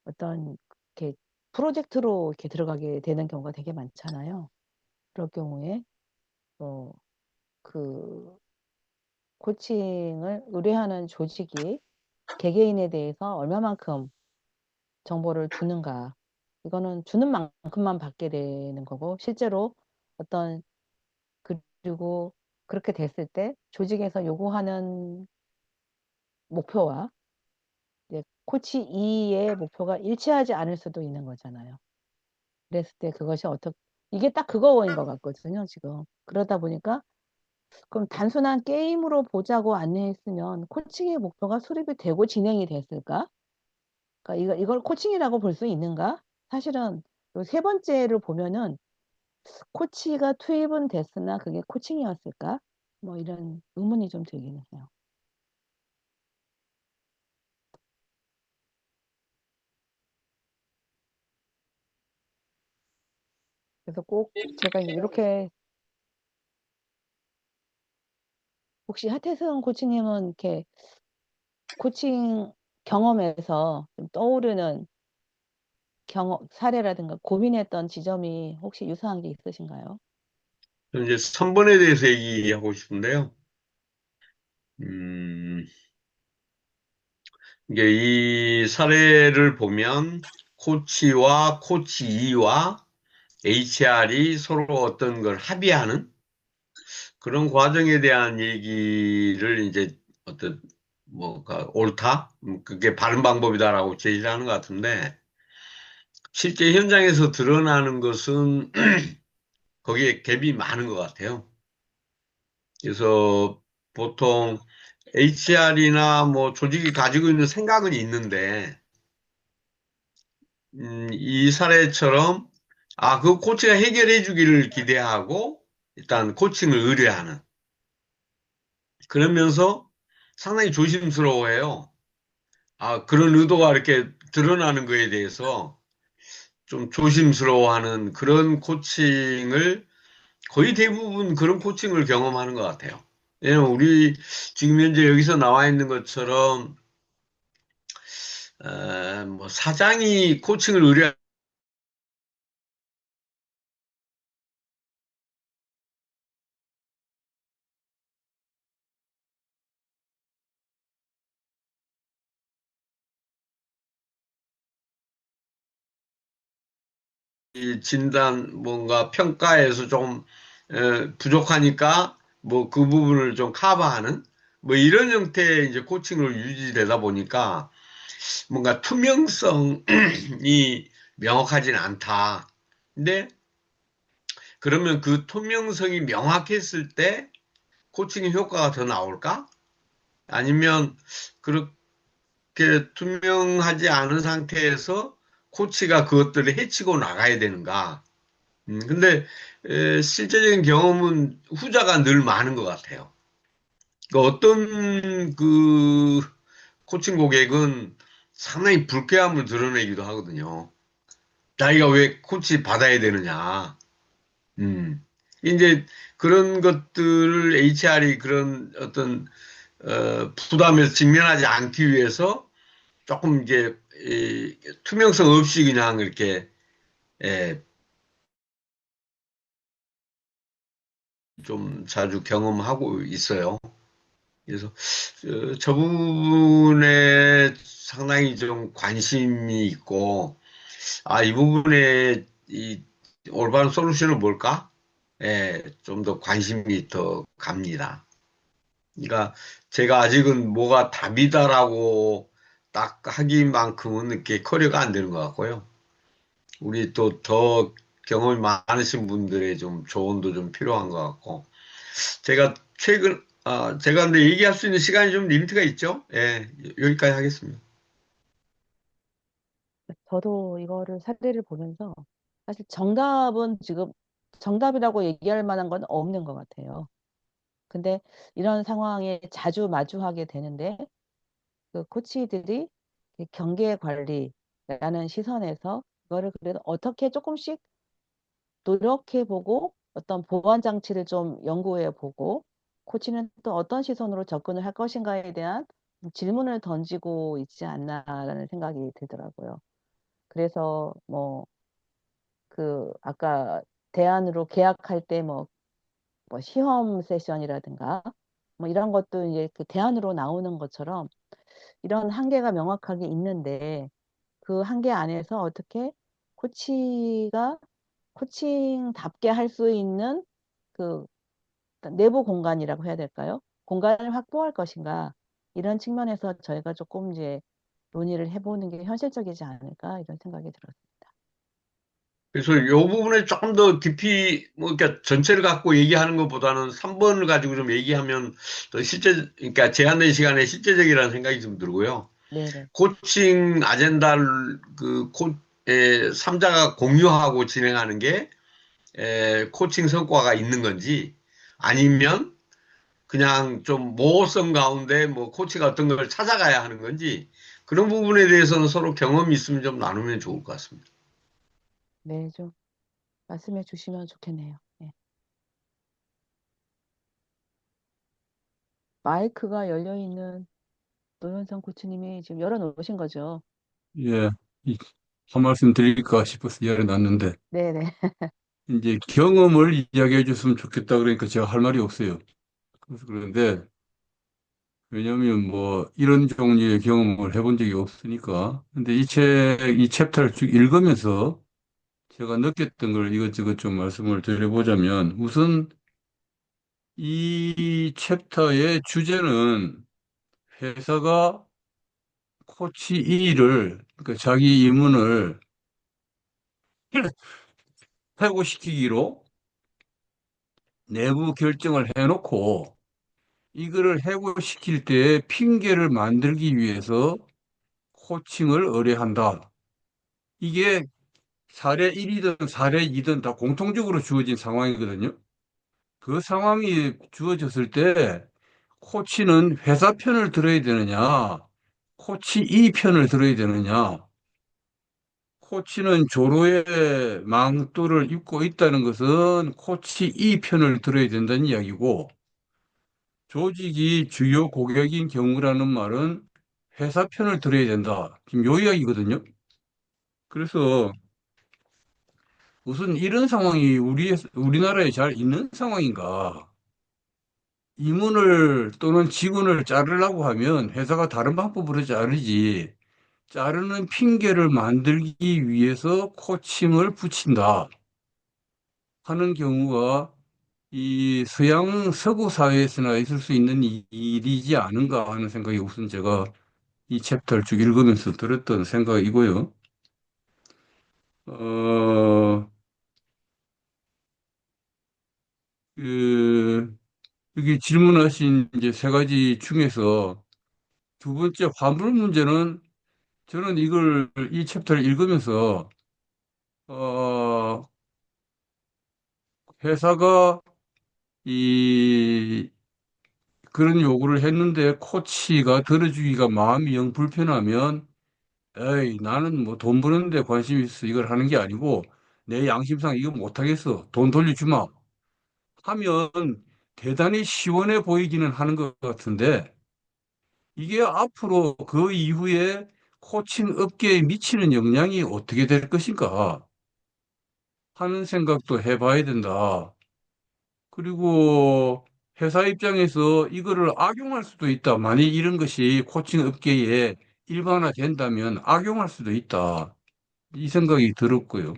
어떤 이렇게 프로젝트로 이렇게 들어가게 되는 경우가 되게 많잖아요. 그럴 경우에 그 코칭을 의뢰하는 조직이 개개인에 대해서 얼마만큼 정보를 주는가. 이거는 주는 만큼만 받게 되는 거고, 실제로 어떤, 그리고 그렇게 됐을 때 조직에서 요구하는 목표와 이제 코치 2의 목표가 일치하지 않을 수도 있는 거잖아요. 그랬을 때 그것이 이게 딱 그거인 것 같거든요, 지금. 그러다 보니까, 그럼 단순한 게임으로 보자고 안내했으면 코칭의 목표가 수립이 되고 진행이 됐을까? 그러니까 이걸 코칭이라고 볼 수 있는가? 사실은 세 번째를 보면은 코치가 투입은 됐으나 그게 코칭이었을까? 뭐 이런 의문이 좀 들기는 해요. 그래서 꼭 제가 이렇게 혹시 하태승 코치님은 이렇게 코칭 경험에서 좀 떠오르는 사례라든가 고민했던 지점이 혹시 유사한 게 있으신가요? 저는 이제 선번에 대해서 얘기하고 싶은데요. 음, 이게 이 사례를 보면 코치와 코치 2와 HR이 서로 어떤 걸 합의하는 그런 과정에 대한 얘기를 이제 어떤 뭐가 옳다? 그게 바른 방법이다라고 제시를 하는 것 같은데 실제 현장에서 드러나는 것은 거기에 갭이 많은 것 같아요. 그래서 보통 HR이나 뭐 조직이 가지고 있는 생각은 있는데, 이 사례처럼, 그 코치가 해결해 주기를 기대하고, 일단 코칭을 의뢰하는. 그러면서 상당히 조심스러워해요. 그런 의도가 이렇게 드러나는 거에 대해서 좀 조심스러워하는 그런 코칭을, 거의 대부분 그런 코칭을 경험하는 것 같아요. 왜냐면 우리 지금 현재 여기서 나와 있는 것처럼 뭐 사장이 코칭을 진단 뭔가 평가에서 좀 부족하니까 뭐 그 부분을 좀 커버하는 뭐 이런 형태의 이제 코칭으로 유지되다 보니까 뭔가 투명성이 명확하지는 않다. 근데 그러면 그 투명성이 명확했을 때 코칭의 효과가 더 나올까? 아니면 그렇게 투명하지 않은 상태에서 코치가 그것들을 해치고 나가야 되는가? 근데 실제적인 경험은 후자가 늘 많은 것 같아요. 그러니까 어떤 그 코칭 고객은 상당히 불쾌함을 드러내기도 하거든요. 자기가 왜 코치 받아야 되느냐. 이제 그런 것들을 HR이 그런 어떤 부담에서 직면하지 않기 위해서 조금 이제 투명성 없이 그냥 이렇게 예, 좀 자주 경험하고 있어요. 그래서 저 부분에 상당히 좀 관심이 있고, 이 부분에 이 올바른 솔루션은 뭘까? 예, 좀 더 관심이 더 갑니다. 그러니까 제가 아직은 뭐가 답이다라고 딱 하기만큼은 이렇게 커리어가 안 되는 것 같고요. 우리 또 더 경험이 많으신 분들의 좀 조언도 좀 필요한 것 같고, 제가 최근 제가 근데 얘기할 수 있는 시간이 좀 리미트가 있죠? 예, 여기까지 하겠습니다. 저도 이거를 사례를 보면서 사실 정답은 지금 정답이라고 얘기할 만한 건 없는 것 같아요. 근데 이런 상황에 자주 마주하게 되는데 그 코치들이 이 경계 관리라는 시선에서 이거를 그래도 어떻게 조금씩 노력해보고 어떤 보완 장치를 좀 연구해보고 코치는 또 어떤 시선으로 접근을 할 것인가에 대한 질문을 던지고 있지 않나라는 생각이 들더라고요. 그래서 뭐 그 아까 대안으로 계약할 때 뭐 시험 세션이라든가 뭐 이런 것도 이제 그 대안으로 나오는 것처럼 이런 한계가 명확하게 있는데 그 한계 안에서 어떻게 코치가 코칭답게 할 수 있는 그 내부 공간이라고 해야 될까요? 공간을 확보할 것인가? 이런 측면에서 저희가 조금 이제 논의를 해보는 게 현실적이지 않을까 이런 생각이 들었습니다. 그래서 이 부분에 조금 더 깊이, 뭐, 그러니까 전체를 갖고 얘기하는 것보다는 3번을 가지고 좀 얘기하면 더 그러니까 제한된 시간에 실제적이라는 생각이 좀 들고요. 네네. 코칭 아젠다를 삼자가 공유하고 진행하는 게 코칭 성과가 있는 건지 아니면 그냥 좀 모호성 가운데 뭐 코치가 어떤 걸 찾아가야 하는 건지 그런 부분에 대해서는 서로 경험이 있으면 좀 나누면 좋을 것 같습니다. 네, 좀 말씀해 주시면 좋겠네요. 네. 마이크가 열려 있는 노현성 코치님이 지금 열어놓으신 거죠? 예, 한 말씀 드릴까 싶어서 열어놨는데, 네네. 이제 경험을 이야기해 줬으면 좋겠다 그러니까 제가 할 말이 없어요. 그래서 그런데, 왜냐면 뭐, 이런 종류의 경험을 해본 적이 없으니까. 근데 이 챕터를 쭉 읽으면서 제가 느꼈던 걸 이것저것 좀 말씀을 드려보자면, 우선 이 챕터의 주제는 회사가 코치 E를, 그러니까 자기 임원을 해고시키기로 내부 결정을 해놓고 이거를 해고시킬 때 핑계를 만들기 위해서 코칭을 의뢰한다. 이게 사례 1이든 사례 2든 다 공통적으로 주어진 상황이거든요. 그 상황이 주어졌을 때 코치는 회사 편을 들어야 되느냐, 코치 이 편을 들어야 되느냐, 코치는 조로의 망토를 입고 있다는 것은 코치 이 편을 들어야 된다는 이야기고, 조직이 주요 고객인 경우라는 말은 회사 편을 들어야 된다. 지금 요 이야기거든요. 그래서 우선 이런 상황이 우리나라에 잘 있는 상황인가? 임원을 또는 직원을 자르려고 하면 회사가 다른 방법으로 자르지. 자르는 핑계를 만들기 위해서 코칭을 붙인다 하는 경우가 이 서양 서구 사회에서나 있을 수 있는 일이지 않은가 하는 생각이 우선 제가 이 챕터를 쭉 읽으면서 들었던 생각이고요. 어, 그, 여기 질문하신 이제 세 가지 중에서 두 번째 환불 문제는 저는 이 챕터를 읽으면서, 어, 회사가 이, 그런 요구를 했는데 코치가 들어주기가 마음이 영 불편하면, 에이, 나는 뭐 돈 버는데 관심 있어. 이걸 하는 게 아니고, 내 양심상 이거 못하겠어. 돈 돌려주마. 하면 대단히 시원해 보이기는 하는 것 같은데 이게 앞으로 그 이후에 코칭 업계에 미치는 영향이 어떻게 될 것인가 하는 생각도 해봐야 된다. 그리고 회사 입장에서 이거를 악용할 수도 있다. 만약 이런 것이 코칭 업계에 일반화된다면 악용할 수도 있다. 이 생각이 들었고요.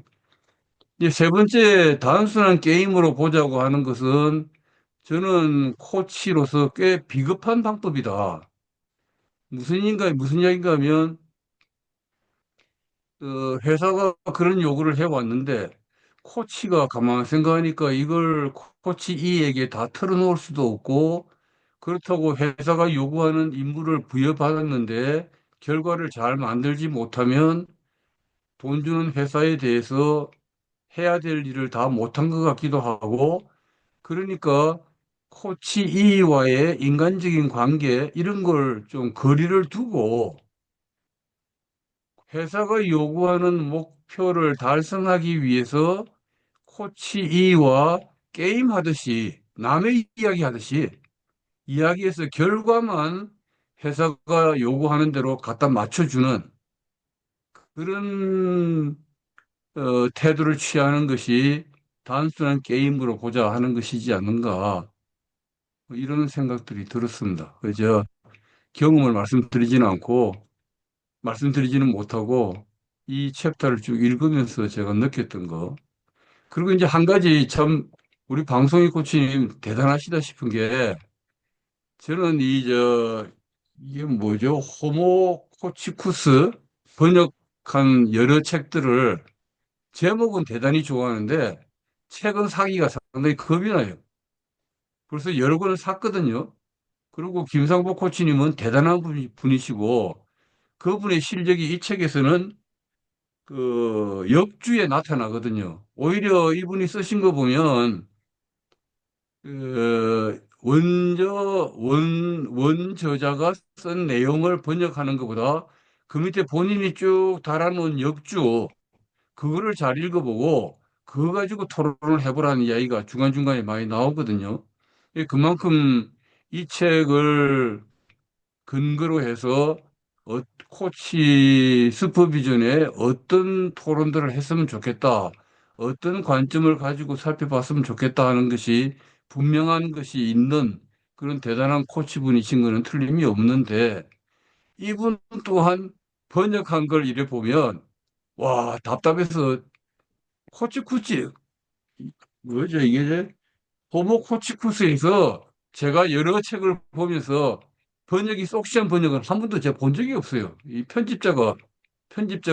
이제 세 번째, 단순한 게임으로 보자고 하는 것은 저는 코치로서 꽤 비겁한 방법이다. 무슨 이야기인가 하면, 회사가 그런 요구를 해왔는데, 코치가 가만 생각하니까 이걸 코치 E에게 다 털어놓을 수도 없고, 그렇다고 회사가 요구하는 임무를 부여받았는데 결과를 잘 만들지 못하면 돈 주는 회사에 대해서 해야 될 일을 다 못한 것 같기도 하고, 그러니까 코치 E와의 인간적인 관계 이런 걸 좀 거리를 두고 회사가 요구하는 목표를 달성하기 위해서 코치 E와 게임하듯이 남의 이야기 하듯이 이야기해서 결과만 회사가 요구하는 대로 갖다 맞춰주는 그런 태도를 취하는 것이 단순한 게임으로 보자 하는 것이지 않는가, 뭐 이런 생각들이 들었습니다. 그저 경험을 말씀드리지는 못하고 이 챕터를 쭉 읽으면서 제가 느꼈던 거. 그리고 이제 한 가지 참 우리 방송인 코치님 대단하시다 싶은 게, 저는 이게 뭐죠? 호모 코치쿠스 번역한 여러 책들을 제목은 대단히 좋아하는데 책은 사기가 상당히 겁이 나요. 그래서 여러 권을 샀거든요. 그리고 김상복 코치님은 대단한 분이시고 그분의 실력이 이 책에서는 그 역주에 나타나거든요. 오히려 이분이 쓰신 거 보면 원저자가 쓴 내용을 번역하는 것보다 그 밑에 본인이 쭉 달아놓은 역주, 그거를 잘 읽어보고 그거 가지고 토론을 해보라는 이야기가 중간중간에 많이 나오거든요. 그만큼 이 책을 근거로 해서 코치 슈퍼비전에 어떤 토론들을 했으면 좋겠다, 어떤 관점을 가지고 살펴봤으면 좋겠다 하는 것이 분명한 것이 있는 그런 대단한 코치분이신 거는 틀림이 없는데, 이분 또한 번역한 걸 이래 보면 와, 답답해서 코치쿠치 뭐죠 이게 호모 코치쿠스에서 제가 여러 책을 보면서 번역이 속시한 번역은 한 번도 제가 본 적이 없어요. 이 편집자가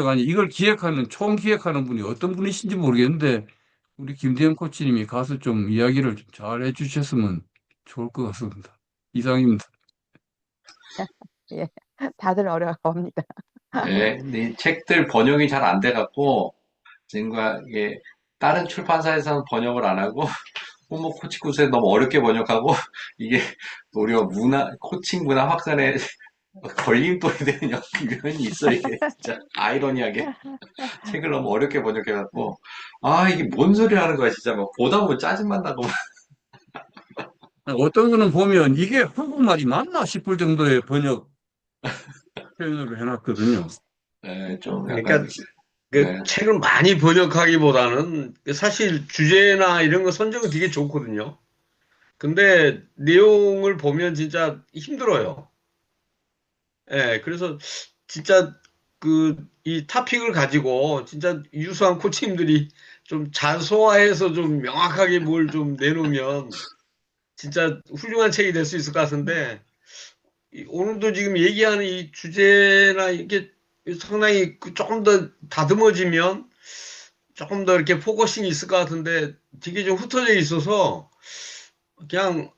아니 이걸 기획하는 총 기획하는 분이 어떤 분이신지 모르겠는데 우리 김대현 코치님이 가서 좀 이야기를 좀 잘 해주셨으면 좋을 것 같습니다. 이상입니다. 예, 다들 어려워합니다. 네, 근데 이 책들 번역이 잘 안 돼갖고, 뭔가 이게 다른 출판사에서는 번역을 안 하고, 호모 코치쿠스에 너무 어렵게 번역하고, 이게 우리가 코칭 문화 확산에 걸림돌이 되는 면이 있어, 이게. 진짜 아이러니하게. 책을 너무 어렵게 번역해갖고, 아, 이게 뭔 소리 하는 거야, 진짜. 막 보다 보면 짜증만 나고. 어떤 거는 보면 이게 한국말이 맞나 싶을 정도의 번역 표현으로 해놨거든요. 네, 좀 약간, 그러니까 그 네, 책을 많이 번역하기보다는 사실 주제나 이런 거 선정은 되게 좋거든요. 근데 내용을 보면 진짜 힘들어요. 예, 그래서 진짜 이 타픽을 가지고 진짜 유수한 코치님들이 좀 잘 소화해서 좀 명확하게 뭘 좀 내놓으면 진짜 훌륭한 책이 될 수 있을 것 같은데, 오늘도 지금 얘기하는 이 주제나 이게 상당히 조금 더 다듬어지면 조금 더 이렇게 포커싱이 있을 것 같은데 되게 좀 흩어져 있어서 그냥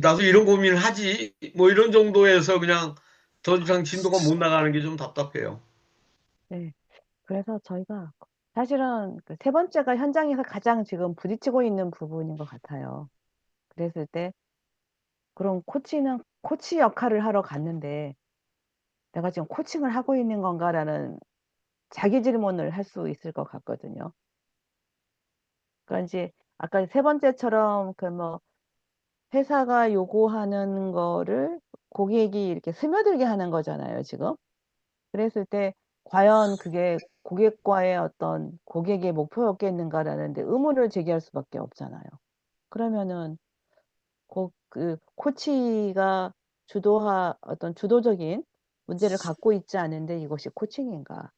나도 이런 고민을 하지 뭐 이런 정도에서 그냥 더 이상 진도가 못 나가는 게 좀 답답해요. 네, 그래서 저희가 사실은 그 세 번째가 현장에서 가장 지금 부딪히고 있는 부분인 것 같아요. 그랬을 때 그럼 코치는 코치 역할을 하러 갔는데 내가 지금 코칭을 하고 있는 건가라는 자기 질문을 할 수 있을 것 같거든요. 그러니까 이제 아까 세 번째처럼 그 뭐 회사가 요구하는 거를 고객이 이렇게 스며들게 하는 거잖아요, 지금. 그랬을 때 과연 그게 고객과의 어떤 고객의 목표였겠는가라는 데 의문을 제기할 수밖에 없잖아요. 그러면은 그 코치가 어떤 주도적인 문제를 갖고 있지 않은데 이것이 코칭인가?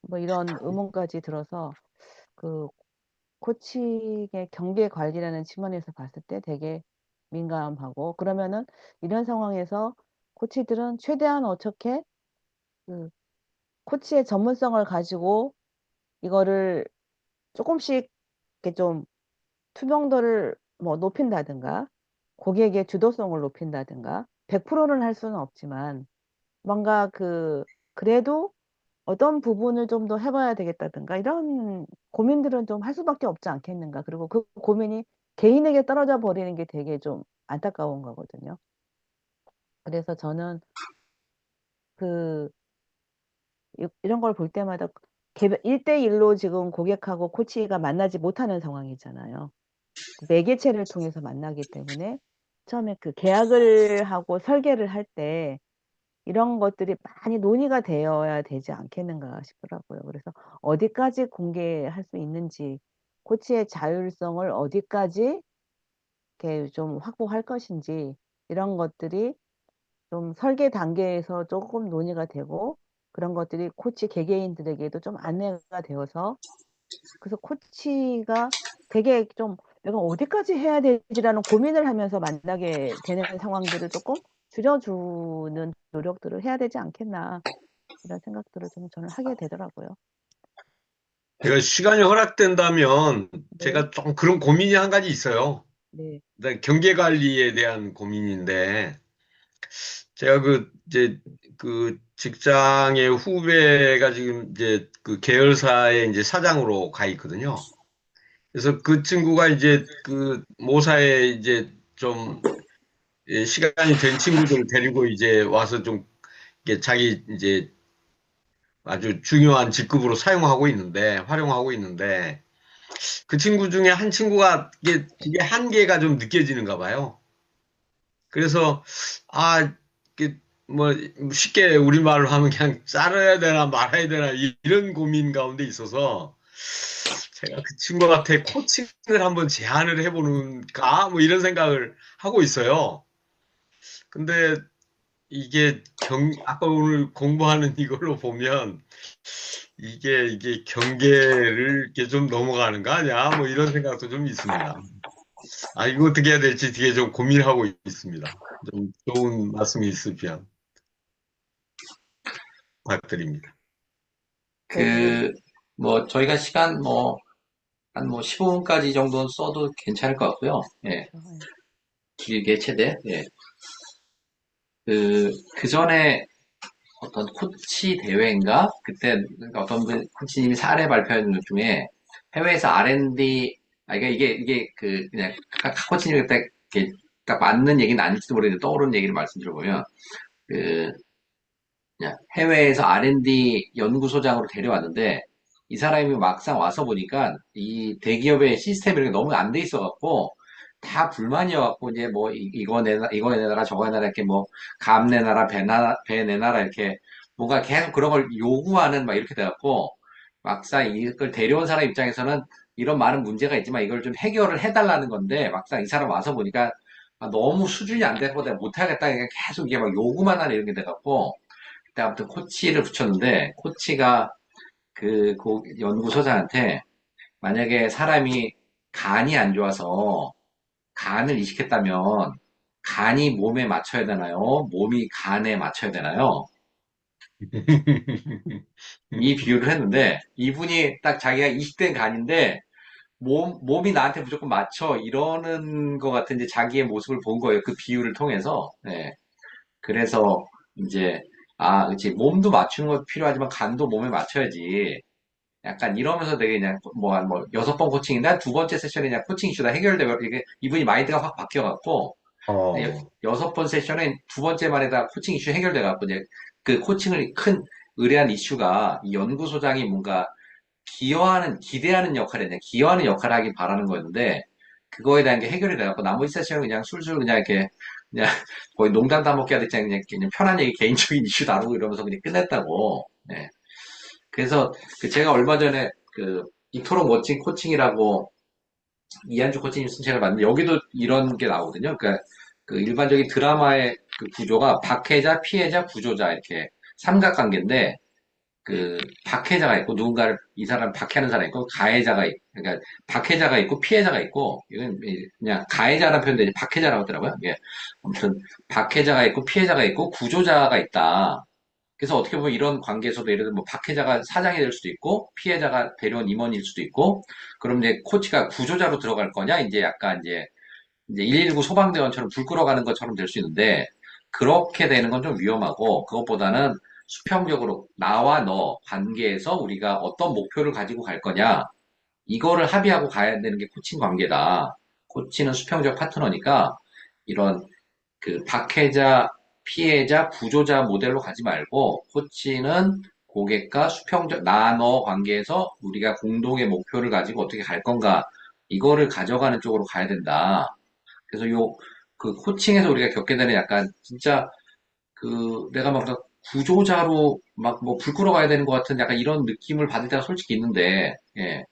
뭐 이런 의문까지 들어서 그 코칭의 경계 관리라는 측면에서 봤을 때 되게 민감하고, 그러면은 이런 상황에서 코치들은 최대한 어떻게 그 코치의 전문성을 가지고 이거를 조금씩 이렇게 좀 투명도를 뭐 높인다든가 고객의 주도성을 높인다든가 100%는 할 수는 없지만 뭔가 그래도 어떤 부분을 좀 더 해봐야 되겠다든가 이런 고민들은 좀 할 수밖에 없지 않겠는가. 그리고 그 고민이 개인에게 떨어져 버리는 게 되게 좀 안타까운 거거든요. 그래서 저는 그 이런 걸 볼 때마다 1대1로 지금 고객하고 코치가 만나지 못하는 상황이잖아요. 매개체를 통해서 만나기 때문에 처음에 그 계약을 하고 설계를 할 때 이런 것들이 많이 논의가 되어야 되지 않겠는가 싶더라고요. 그래서 어디까지 공개할 수 있는지, 코치의 자율성을 어디까지 이렇게 좀 확보할 것인지, 이런 것들이 좀 설계 단계에서 조금 논의가 되고, 그런 것들이 코치 개개인들에게도 좀 안내가 되어서, 그래서 코치가 되게 좀 내가 어디까지 해야 되지라는 고민을 하면서 만나게 되는 상황들을 조금 줄여주는 노력들을 해야 되지 않겠나 이런 생각들을 좀 저는 하게 되더라고요. 제가 시간이 허락된다면 네, 제가 좀 그런 고민이 한 가지 있어요. 네, 경계 관리에 대한 고민인데 제가 그 직장의 후배가 지금 이제 그 계열사의 이제 사장으로 가 있거든요. 그래서 그 친구가 이제 그 모사에 이제 좀 시간이 된 친구들을 데리고 이제 와서 좀 이게 자기 이제 아주 중요한 직급으로 활용하고 있는데 그 친구 중에 한 친구가 이게 한계가 좀 느껴지는가 봐요. 그래서 아, 이게 뭐 쉽게 우리말로 하면 그냥 자르야 되나 말아야 되나 이런 고민 가운데 있어서 제가 그 친구한테 코칭을 한번 제안을 해보는가 뭐 이런 생각을 하고 있어요. 근데 이게 아까 오늘 공부하는 이걸로 보면 이게 경계를 이렇게 좀 넘어가는 거 아니야? 뭐 이런 생각도 좀 있습니다. 아, 이거 어떻게 해야 될지 되게 좀 고민하고 있습니다. 좀 좋은 말씀이 있으면 부탁드립니다. 저기 저희가 시간 한 15분까지 정도는 써도 괜찮을 것 같고요. 예, 그렇죠. 예. 길게 최대. 예. 그 전에 어떤 코치 대회인가? 그때 그러니까 어떤 코치님이 사례 발표하는 것 중에 해외에서 R&D, 이게 그냥 각 코치님이 그때 이렇게 딱 맞는 얘기는 아닐지도 모르겠는데 떠오르는 얘기를 말씀드려보면, 그, 그냥 해외에서 R&D 연구소장으로 데려왔는데, 이 사람이 막상 와서 보니까 이 대기업의 시스템이 이렇게 너무 안 돼 있어갖고, 다 불만이어갖고, 이제 뭐, 이거 내놔라, 저거 내놔라, 이렇게 뭐, 감 내놔라, 배 내놔라, 이렇게, 뭔가 계속 그런 걸 요구하는, 막 이렇게 돼갖고, 막상 이걸 데려온 사람 입장에서는 이런 많은 문제가 있지만 이걸 좀 해결을 해달라는 건데, 막상 이 사람 와서 보니까, 너무 수준이 안 돼서 내가 못하겠다, 그냥 계속 이게 막 요구만 하는 이런 게 돼갖고, 그때 아무튼 코치를 붙였는데, 코치가 연구소장한테 만약에 사람이 간이 안 좋아서 간을 이식했다면 간이 몸에 맞춰야 되나요? 몸이 간에 맞춰야 되나요? 이 비유를 했는데 이분이 딱 자기가 이식된 간인데 몸이 나한테 무조건 맞춰 이러는 것 같은 이제 자기의 모습을 본 거예요. 그 비유를 통해서. 네. 그래서 이제 그치. 몸도 맞추는 거 필요하지만 간도 몸에 맞춰야지. 약간 이러면서 되게 그냥 뭐 6번 코칭인데 한 두 번째 세션에 그냥 코칭 이슈다 해결되고 이게 이분이 마인드가 확 바뀌어갖고 어, 6번 세션에 두 번째 말에다 코칭 이슈 해결돼갖고 이제 그 코칭을 큰 의뢰한 이슈가 이 연구소장이 뭔가 기대하는 역할이 아니라 기여하는 역할을 하길 바라는 거였는데 그거에 대한 게 해결이 돼갖고 나머지 세션은 그냥 술술 그냥 이렇게 그냥 거의 농담 따먹기 하듯이 그냥 편한 얘기 개인적인 이슈 다루고 이러면서 그냥 끝냈다고. 네. 그래서 제가 얼마 전에 이토록 멋진 코칭이라고 이한주 코치님 쓴 책을 봤는데 여기도 이런 게 나오거든요. 그러니까 그 일반적인 드라마의 그 구조가 박해자, 피해자, 구조자 이렇게 삼각관계인데 박해자가 있고 누군가를 이 사람 박해하는 사람이 있고 가해자가 그러니까 박해자가 있고 피해자가 있고 이건 그냥 가해자라는 표현도 이제 박해자라고 하더라고요. 이게 아무튼 박해자가 있고 피해자가 있고 구조자가 있다. 그래서 어떻게 보면 이런 관계에서도 예를 들어 뭐 박해자가 사장이 될 수도 있고 피해자가 데려온 임원일 수도 있고 그럼 이제 코치가 구조자로 들어갈 거냐 이제 약간 이제 이제 119 소방대원처럼 불 끌어가는 것처럼 될 수 있는데 그렇게 되는 건 좀 위험하고 그것보다는 수평적으로 나와 너 관계에서 우리가 어떤 목표를 가지고 갈 거냐 이거를 합의하고 가야 되는 게 코칭 관계다. 코치는 수평적 파트너니까 이런 그 박해자, 피해자, 구조자 모델로 가지 말고 코치는 고객과 수평적 나너 관계에서 우리가 공동의 목표를 가지고 어떻게 갈 건가 이거를 가져가는 쪽으로 가야 된다. 그래서 그 코칭에서 우리가 겪게 되는 약간 진짜 그 내가 막 구조자로 막 뭐 불 끌어 가야 되는 것 같은 약간 이런 느낌을 받을 때가 솔직히 있는데 예.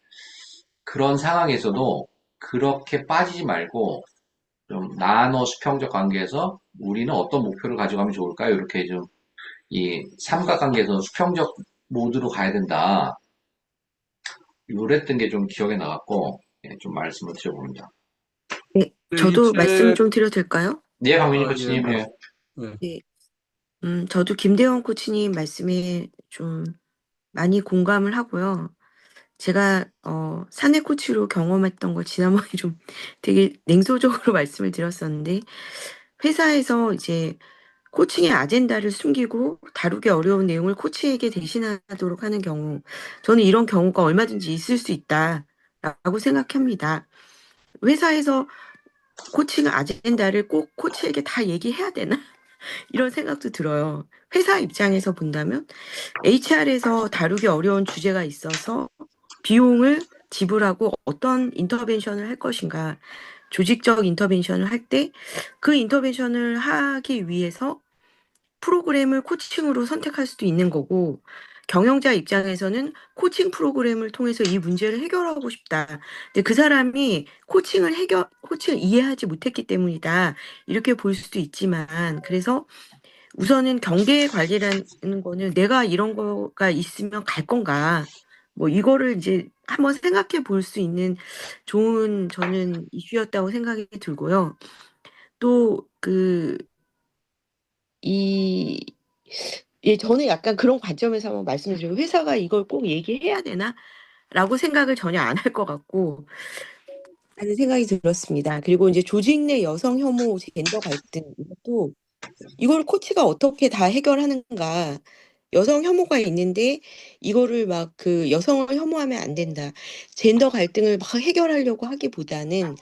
그런 상황에서도 그렇게 빠지지 말고 좀 나눠 수평적 관계에서 우리는 어떤 목표를 가져가면 좋을까요? 이렇게 좀 이 삼각관계에서 수평적 모드로 가야 된다. 요랬던 게 좀 기억에 나갖고 예, 좀 말씀을 드려봅니다. 네, 이 저도 말씀 책, 좀 드려도 될까요? 네, 박민희 예, 코치님. 예. 네, 저도 김대원 코치님 말씀에 좀 많이 공감을 하고요. 제가 사내 코치로 경험했던 걸 지난번에 좀 되게 냉소적으로 말씀을 드렸었는데 회사에서 이제 코칭의 아젠다를 숨기고 다루기 어려운 내용을 코치에게 대신하도록 하는 경우 저는 이런 경우가 얼마든지 있을 수 있다라고 생각합니다. 회사에서 코칭 아젠다를 꼭 코치에게 다 얘기해야 되나? 이런 생각도 들어요. 회사 입장에서 본다면 HR에서 다루기 어려운 주제가 있어서 비용을 지불하고 어떤 인터벤션을 할 것인가, 조직적 인터벤션을 할 때 그 인터벤션을 하기 위해서 프로그램을 코칭으로 선택할 수도 있는 거고, 경영자 입장에서는 코칭 프로그램을 통해서 이 문제를 해결하고 싶다. 근데 그 사람이 코칭을 이해하지 못했기 때문이다. 이렇게 볼 수도 있지만, 그래서 우선은 경계 관리라는 거는 내가 이런 거가 있으면 갈 건가. 뭐 이거를 이제 한번 생각해 볼 수 있는 좋은 저는 이슈였다고 생각이 들고요. 또 이, 예, 저는 약간 그런 관점에서 한번 말씀을 드리고 회사가 이걸 꼭 얘기해야 되나? 라고 생각을 전혀 안 할 것 같고 하는 생각이 들었습니다. 그리고 이제 조직 내 여성 혐오, 젠더 갈등 이것도 이걸 코치가 어떻게 다 해결하는가. 여성 혐오가 있는데 이거를 막 그 여성을 혐오하면 안 된다. 젠더 갈등을 막 해결하려고 하기보다는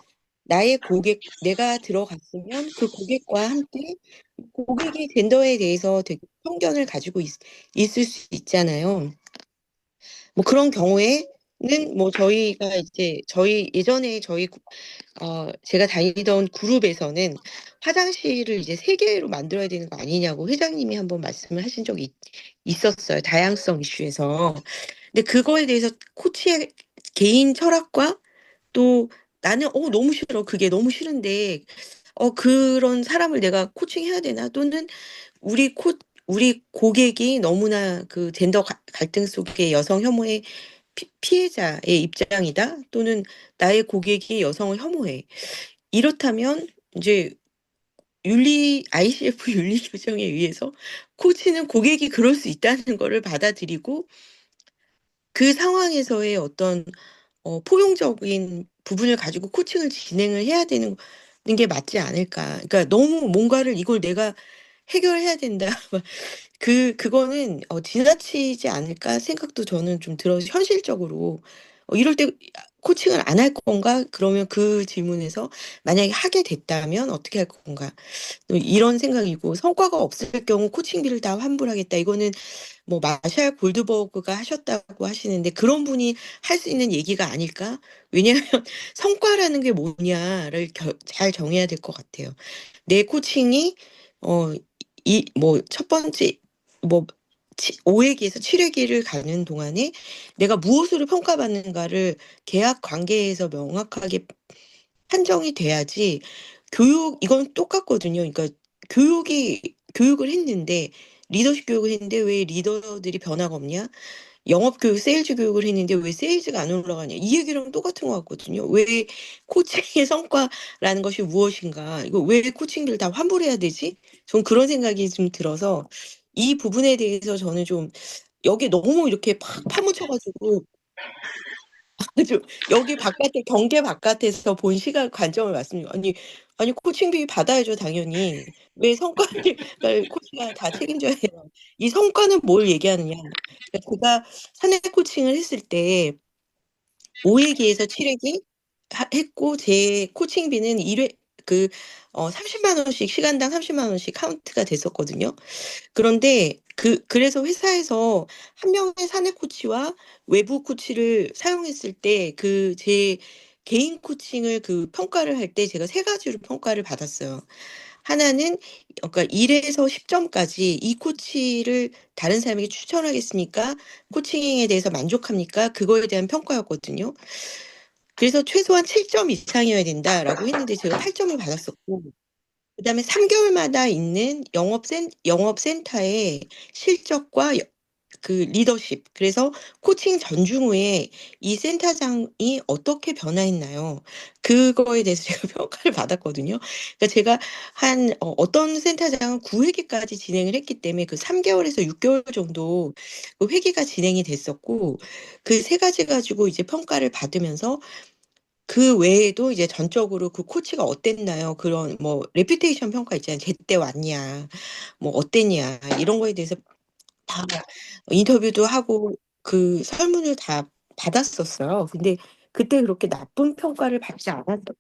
나의 고객, 내가 들어갔으면 그 고객과 함께 고객이 젠더에 대해서 되게 편견을 가지고 있을 수 있잖아요. 뭐 그런 경우에는 뭐 저희가 이제 예전에 제가 다니던 그룹에서는 화장실을 이제 3개로 만들어야 되는 거 아니냐고 회장님이 한번 말씀을 하신 적이 있었어요. 다양성 이슈에서. 근데 그거에 대해서 코치의 개인 철학과 또 나는 너무 싫어. 그게 너무 싫은데 그런 사람을 내가 코칭해야 되나? 또는 우리 우리 고객이 너무나 그 젠더 갈등 속의 여성 혐오의 피해자의 입장이다. 또는 나의 고객이 여성을 혐오해. 이렇다면 이제 ICF 윤리 규정에 의해서 코치는 고객이 그럴 수 있다는 거를 받아들이고 그 상황에서의 어떤 포용적인 부분을 가지고 코칭을 진행을 해야 되는 게 맞지 않을까. 그러니까 너무 뭔가를 이걸 내가 해결해야 된다. 그거는 지나치지 않을까 생각도 저는 좀 들어서 현실적으로 이럴 때 코칭을 안 할 건가? 그러면 그 질문에서 만약에 하게 됐다면 어떻게 할 건가? 이런 생각이고 성과가 없을 경우 코칭비를 다 환불하겠다. 이거는 뭐 마샬 골드버그가 하셨다고 하시는데 그런 분이 할 수 있는 얘기가 아닐까? 왜냐하면 성과라는 게 뭐냐를 잘 정해야 될 것 같아요. 내 코칭이 뭐 첫 번째 뭐 5회기에서 7회기를 가는 동안에 내가 무엇으로 평가받는가를 계약 관계에서 명확하게 판정이 돼야지 이건 똑같거든요. 그러니까 교육을 했는데 리더십 교육을 했는데 왜 리더들이 변화가 없냐? 영업 교육, 세일즈 교육을 했는데 왜 세일즈가 안 올라가냐? 이 얘기랑 똑같은 것 같거든요. 왜 코칭의 성과라는 것이 무엇인가? 이거 왜 코칭비를 다 환불해야 되지? 전 그런 생각이 좀 들어서 이 부분에 대해서 저는 좀 여기 너무 이렇게 팍 파묻혀가지고 아주 여기 바깥에 경계 바깥에서 본 시각 관점을 말씀드리고 아니 코칭비 받아야죠 당연히 왜 성과를 코치가 다 책임져야 해요. 이 성과는 뭘 얘기하느냐? 그러니까 제가 사내 코칭을 했을 때 5회기에서 7회기 했고 제 코칭비는 1회 그 30만 원씩 시간당 30만 원씩 카운트가 됐었거든요. 그런데 그래서 회사에서 한 명의 사내 코치와 외부 코치를 사용했을 때 제 개인 코칭을 평가를 할 때 제가 세 가지로 평가를 받았어요. 하나는 그러니까 1에서 10점까지 이 코치를 다른 사람에게 추천하겠습니까? 코칭에 대해서 만족합니까? 그거에 대한 평가였거든요. 그래서 최소한 7점 이상이어야 된다라고 했는데 제가 8점을 받았었고 그다음에 3개월마다 있는 영업센터의 실적과 리더십. 그래서 코칭 전중 후에 이 센터장이 어떻게 변화했나요? 그거에 대해서 제가 평가를 받았거든요. 그러니까 제가 어떤 센터장은 9회기까지 진행을 했기 때문에 그 3개월에서 6개월 정도 그 회기가 진행이 됐었고 그 세 가지 가지고 이제 평가를 받으면서 그 외에도 이제 전적으로 그 코치가 어땠나요? 그런 뭐 레퓨테이션 평가 있잖아요. 제때 왔냐, 뭐 어땠냐 이런 거에 대해서 다 인터뷰도 하고 그 설문을 다 받았었어요. 근데 그때 그렇게 나쁜 평가를 받지 않았던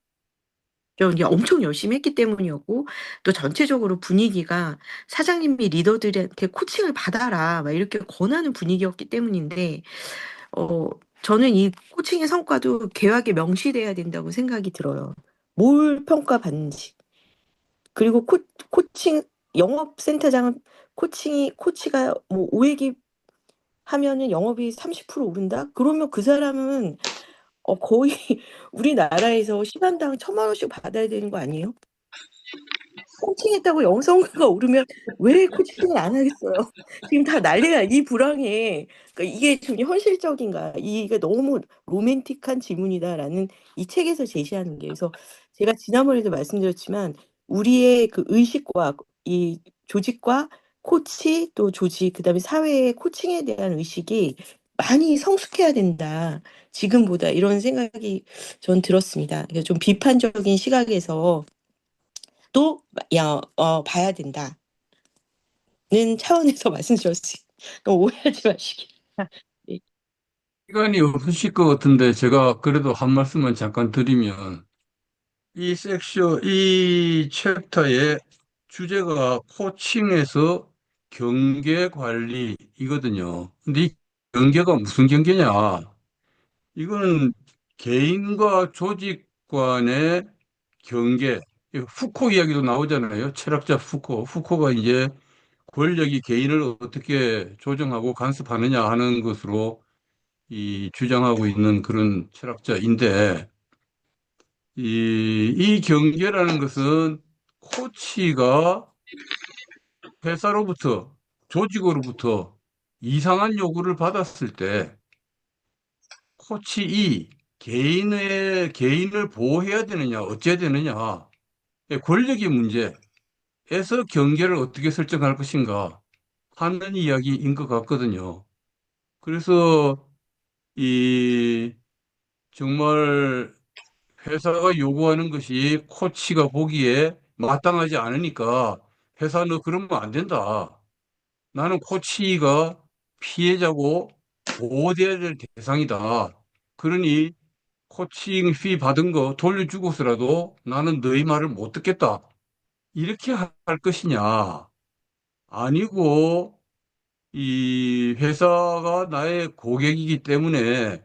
이제 엄청 열심히 했기 때문이었고 또 전체적으로 분위기가 사장님이 리더들한테 코칭을 받아라 막 이렇게 권하는 분위기였기 때문인데 어 저는 이 코칭의 성과도 계약에 명시돼야 된다고 생각이 들어요. 뭘 평가받는지. 그리고 코칭 영업센터장은 코치가 뭐 5회기 하면은 영업이 30% 오른다? 그러면 그 사람은 거의 우리나라에서 시간당 1,000만 원씩 받아야 되는 거 아니에요? 코칭했다고 영성과가 오르면 왜 코칭을 안 하겠어요? 지금 다 난리야. 이 불황에 그러니까 이게 좀 현실적인가? 이게 너무 로맨틱한 질문이다라는 이 책에서 제시하는 게 그래서 제가 지난번에도 말씀드렸지만 우리의 그 의식과 이 조직과 코치 또 조직 그다음에 사회의 코칭에 대한 의식이 많이 성숙해야 된다. 지금보다 이런 생각이 전 들었습니다. 그러니까 좀 비판적인 시각에서 또 봐야 된다는 차원에서 말씀드렸어요. 오해하지 마시길. 예. 시간이 없으실 것 같은데 제가 그래도 한 말씀만 잠깐 드리면 이 챕터의 주제가 코칭에서 경계 관리이거든요. 근데 이 경계가 무슨 경계냐? 이거는 개인과 조직 간의 경계, 이 후코 이야기도 나오잖아요. 철학자 후코. 후코가 이제 권력이 개인을 어떻게 조정하고 간섭하느냐 하는 것으로 주장하고 있는 그런 철학자인데, 이 경계라는 것은 코치가 회사로부터, 조직으로부터 이상한 요구를 받았을 때, 코치 개인을 보호해야 되느냐, 어째야 되느냐, 권력의 문제에서 경계를 어떻게 설정할 것인가 하는 이야기인 것 같거든요. 그래서 정말 회사가 요구하는 것이 코치가 보기에 마땅하지 않으니까 회사 너 그러면 안 된다. 나는 코치가 피해자고 보호돼야 될 대상이다. 그러니 코칭 피 받은 거 돌려주고서라도 나는 너희 말을 못 듣겠다. 이렇게 할 것이냐? 아니고 이 회사가 나의 고객이기 때문에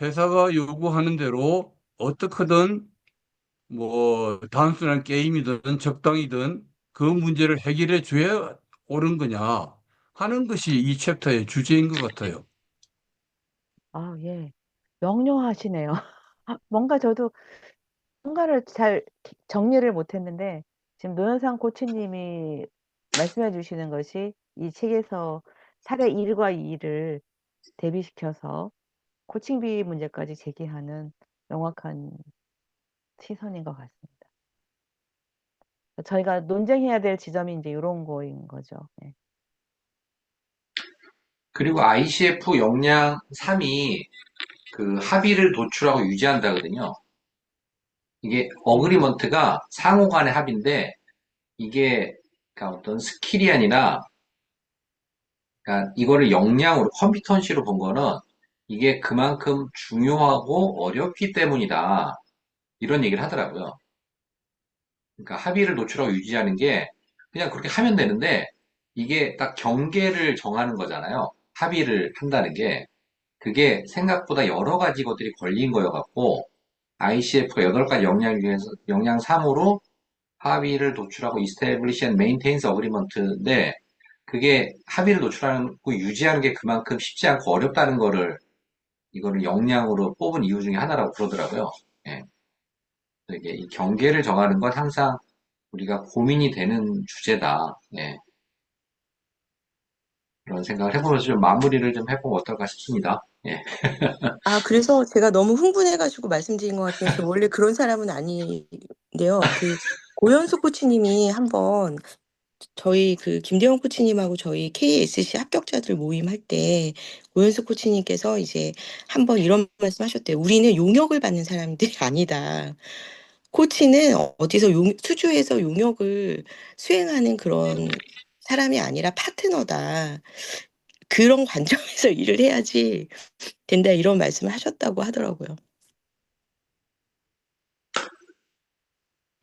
회사가 요구하는 대로 어떻게든 뭐 단순한 게임이든 적당이든 그 문제를 해결해 줘야 옳은 거냐 하는 것이 이 챕터의 주제인 것 같아요. 아, 예. 명료하시네요. 뭔가 저도 뭔가를 잘 정리를 못했는데 지금 노현상 코치님이 말씀해 주시는 것이 이 책에서 사례 1과 2를 대비시켜서 코칭비 문제까지 제기하는 명확한 시선인 것 같습니다. 저희가 논쟁해야 될 지점이 이제 이런 거인 거죠. 네. 그리고 ICF 역량 3이 그 합의를 도출하고 유지한다거든요. 이게 어그리먼트가 상호 간의 합의인데 이게 그러니까 어떤 스킬이 아니라 그러니까 이거를 역량으로 컴피턴시로 본 거는 이게 그만큼 중요하고 어렵기 때문이다. 이런 얘기를 하더라고요. 그러니까 합의를 노출하고 유지하는 게 그냥 그렇게 하면 되는데 이게 딱 경계를 정하는 거잖아요. 합의를 한다는 게 그게 생각보다 여러 가지 것들이 걸린 거여갖고 ICF가 8가지 역량 중에서 역량 3호로 합의를 도출하고 Establish and Maintains Agreement인데 그게 합의를 도출하고 유지하는 게 그만큼 쉽지 않고 어렵다는 거를 이거를 역량으로 뽑은 이유 중에 하나라고 그러더라고요. 예. 이게 이 경계를 정하는 건 항상 우리가 고민이 되는 주제다. 예. 그런 생각을 해보면서 좀 마무리를 좀 해보면 어떨까 싶습니다. 예. 아, 그래서 제가 너무 흥분해가지고 말씀드린 것 같은데, 저 원래 그런 사람은 아닌데요. 그, 고현숙 코치님이 한번 저희 그 김대원 코치님하고 저희 KSC 합격자들 모임 할 때, 고현숙 코치님께서 이제 한번 이런 말씀 하셨대요. 우리는 용역을 받는 사람들이 아니다. 코치는 어디서 수주에서 용역을 수행하는 그런 사람이 아니라 파트너다. 그런 관점에서 일을 해야지 된다. 이런 말씀을 하셨다고 하더라고요.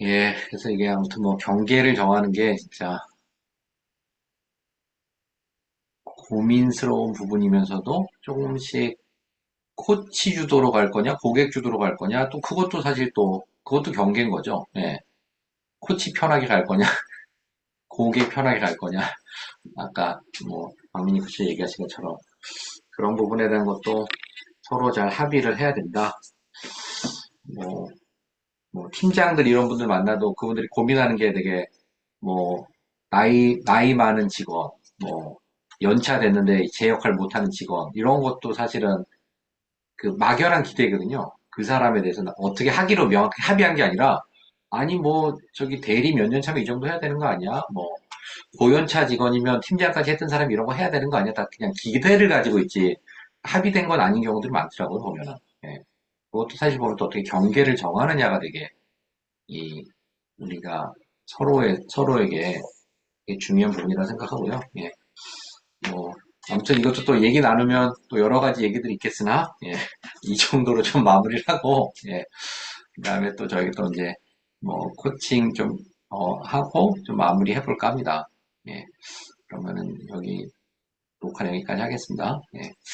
예, 그래서 이게 아무튼 뭐 경계를 정하는 게 진짜 고민스러운 부분이면서도 조금씩 코치 주도로 갈 거냐, 고객 주도로 갈 거냐, 또 그것도 사실 또 그것도 경계인 거죠. 예. 코치 편하게 갈 거냐, 고객 편하게 갈 거냐. 아까 뭐 박민희 코치 얘기하신 것처럼 그런 부분에 대한 것도 서로 잘 합의를 해야 된다. 뭐, 뭐 팀장들 이런 분들 만나도 그분들이 고민하는 게 되게 뭐 나이 많은 직원, 뭐 연차 됐는데 제 역할 못하는 직원 이런 것도 사실은 그 막연한 기대거든요. 그 사람에 대해서는 어떻게 하기로 명확히 합의한 게 아니라 아니 뭐 저기 대리 몇 년 차면 이 정도 해야 되는 거 아니야? 뭐 고연차 직원이면 팀장까지 했던 사람이 이런 거 해야 되는 거 아니야? 다 그냥 기대를 가지고 있지 합의된 건 아닌 경우들이 많더라고요 보면은. 예. 그것도 사실 보면 또 어떻게 경계를 정하느냐가 되게 이 우리가 서로에게 되게 중요한 부분이라 생각하고요. 예. 뭐 아무튼 이것도 또 얘기 나누면 또 여러 가지 얘기들이 있겠으나 예. 이 정도로 좀 마무리를 하고 예. 그다음에 또 저희 또 이제 뭐 코칭 좀 하고 좀 마무리 해볼까 합니다. 예. 그러면은 여기 녹화 여기까지 하겠습니다. 예.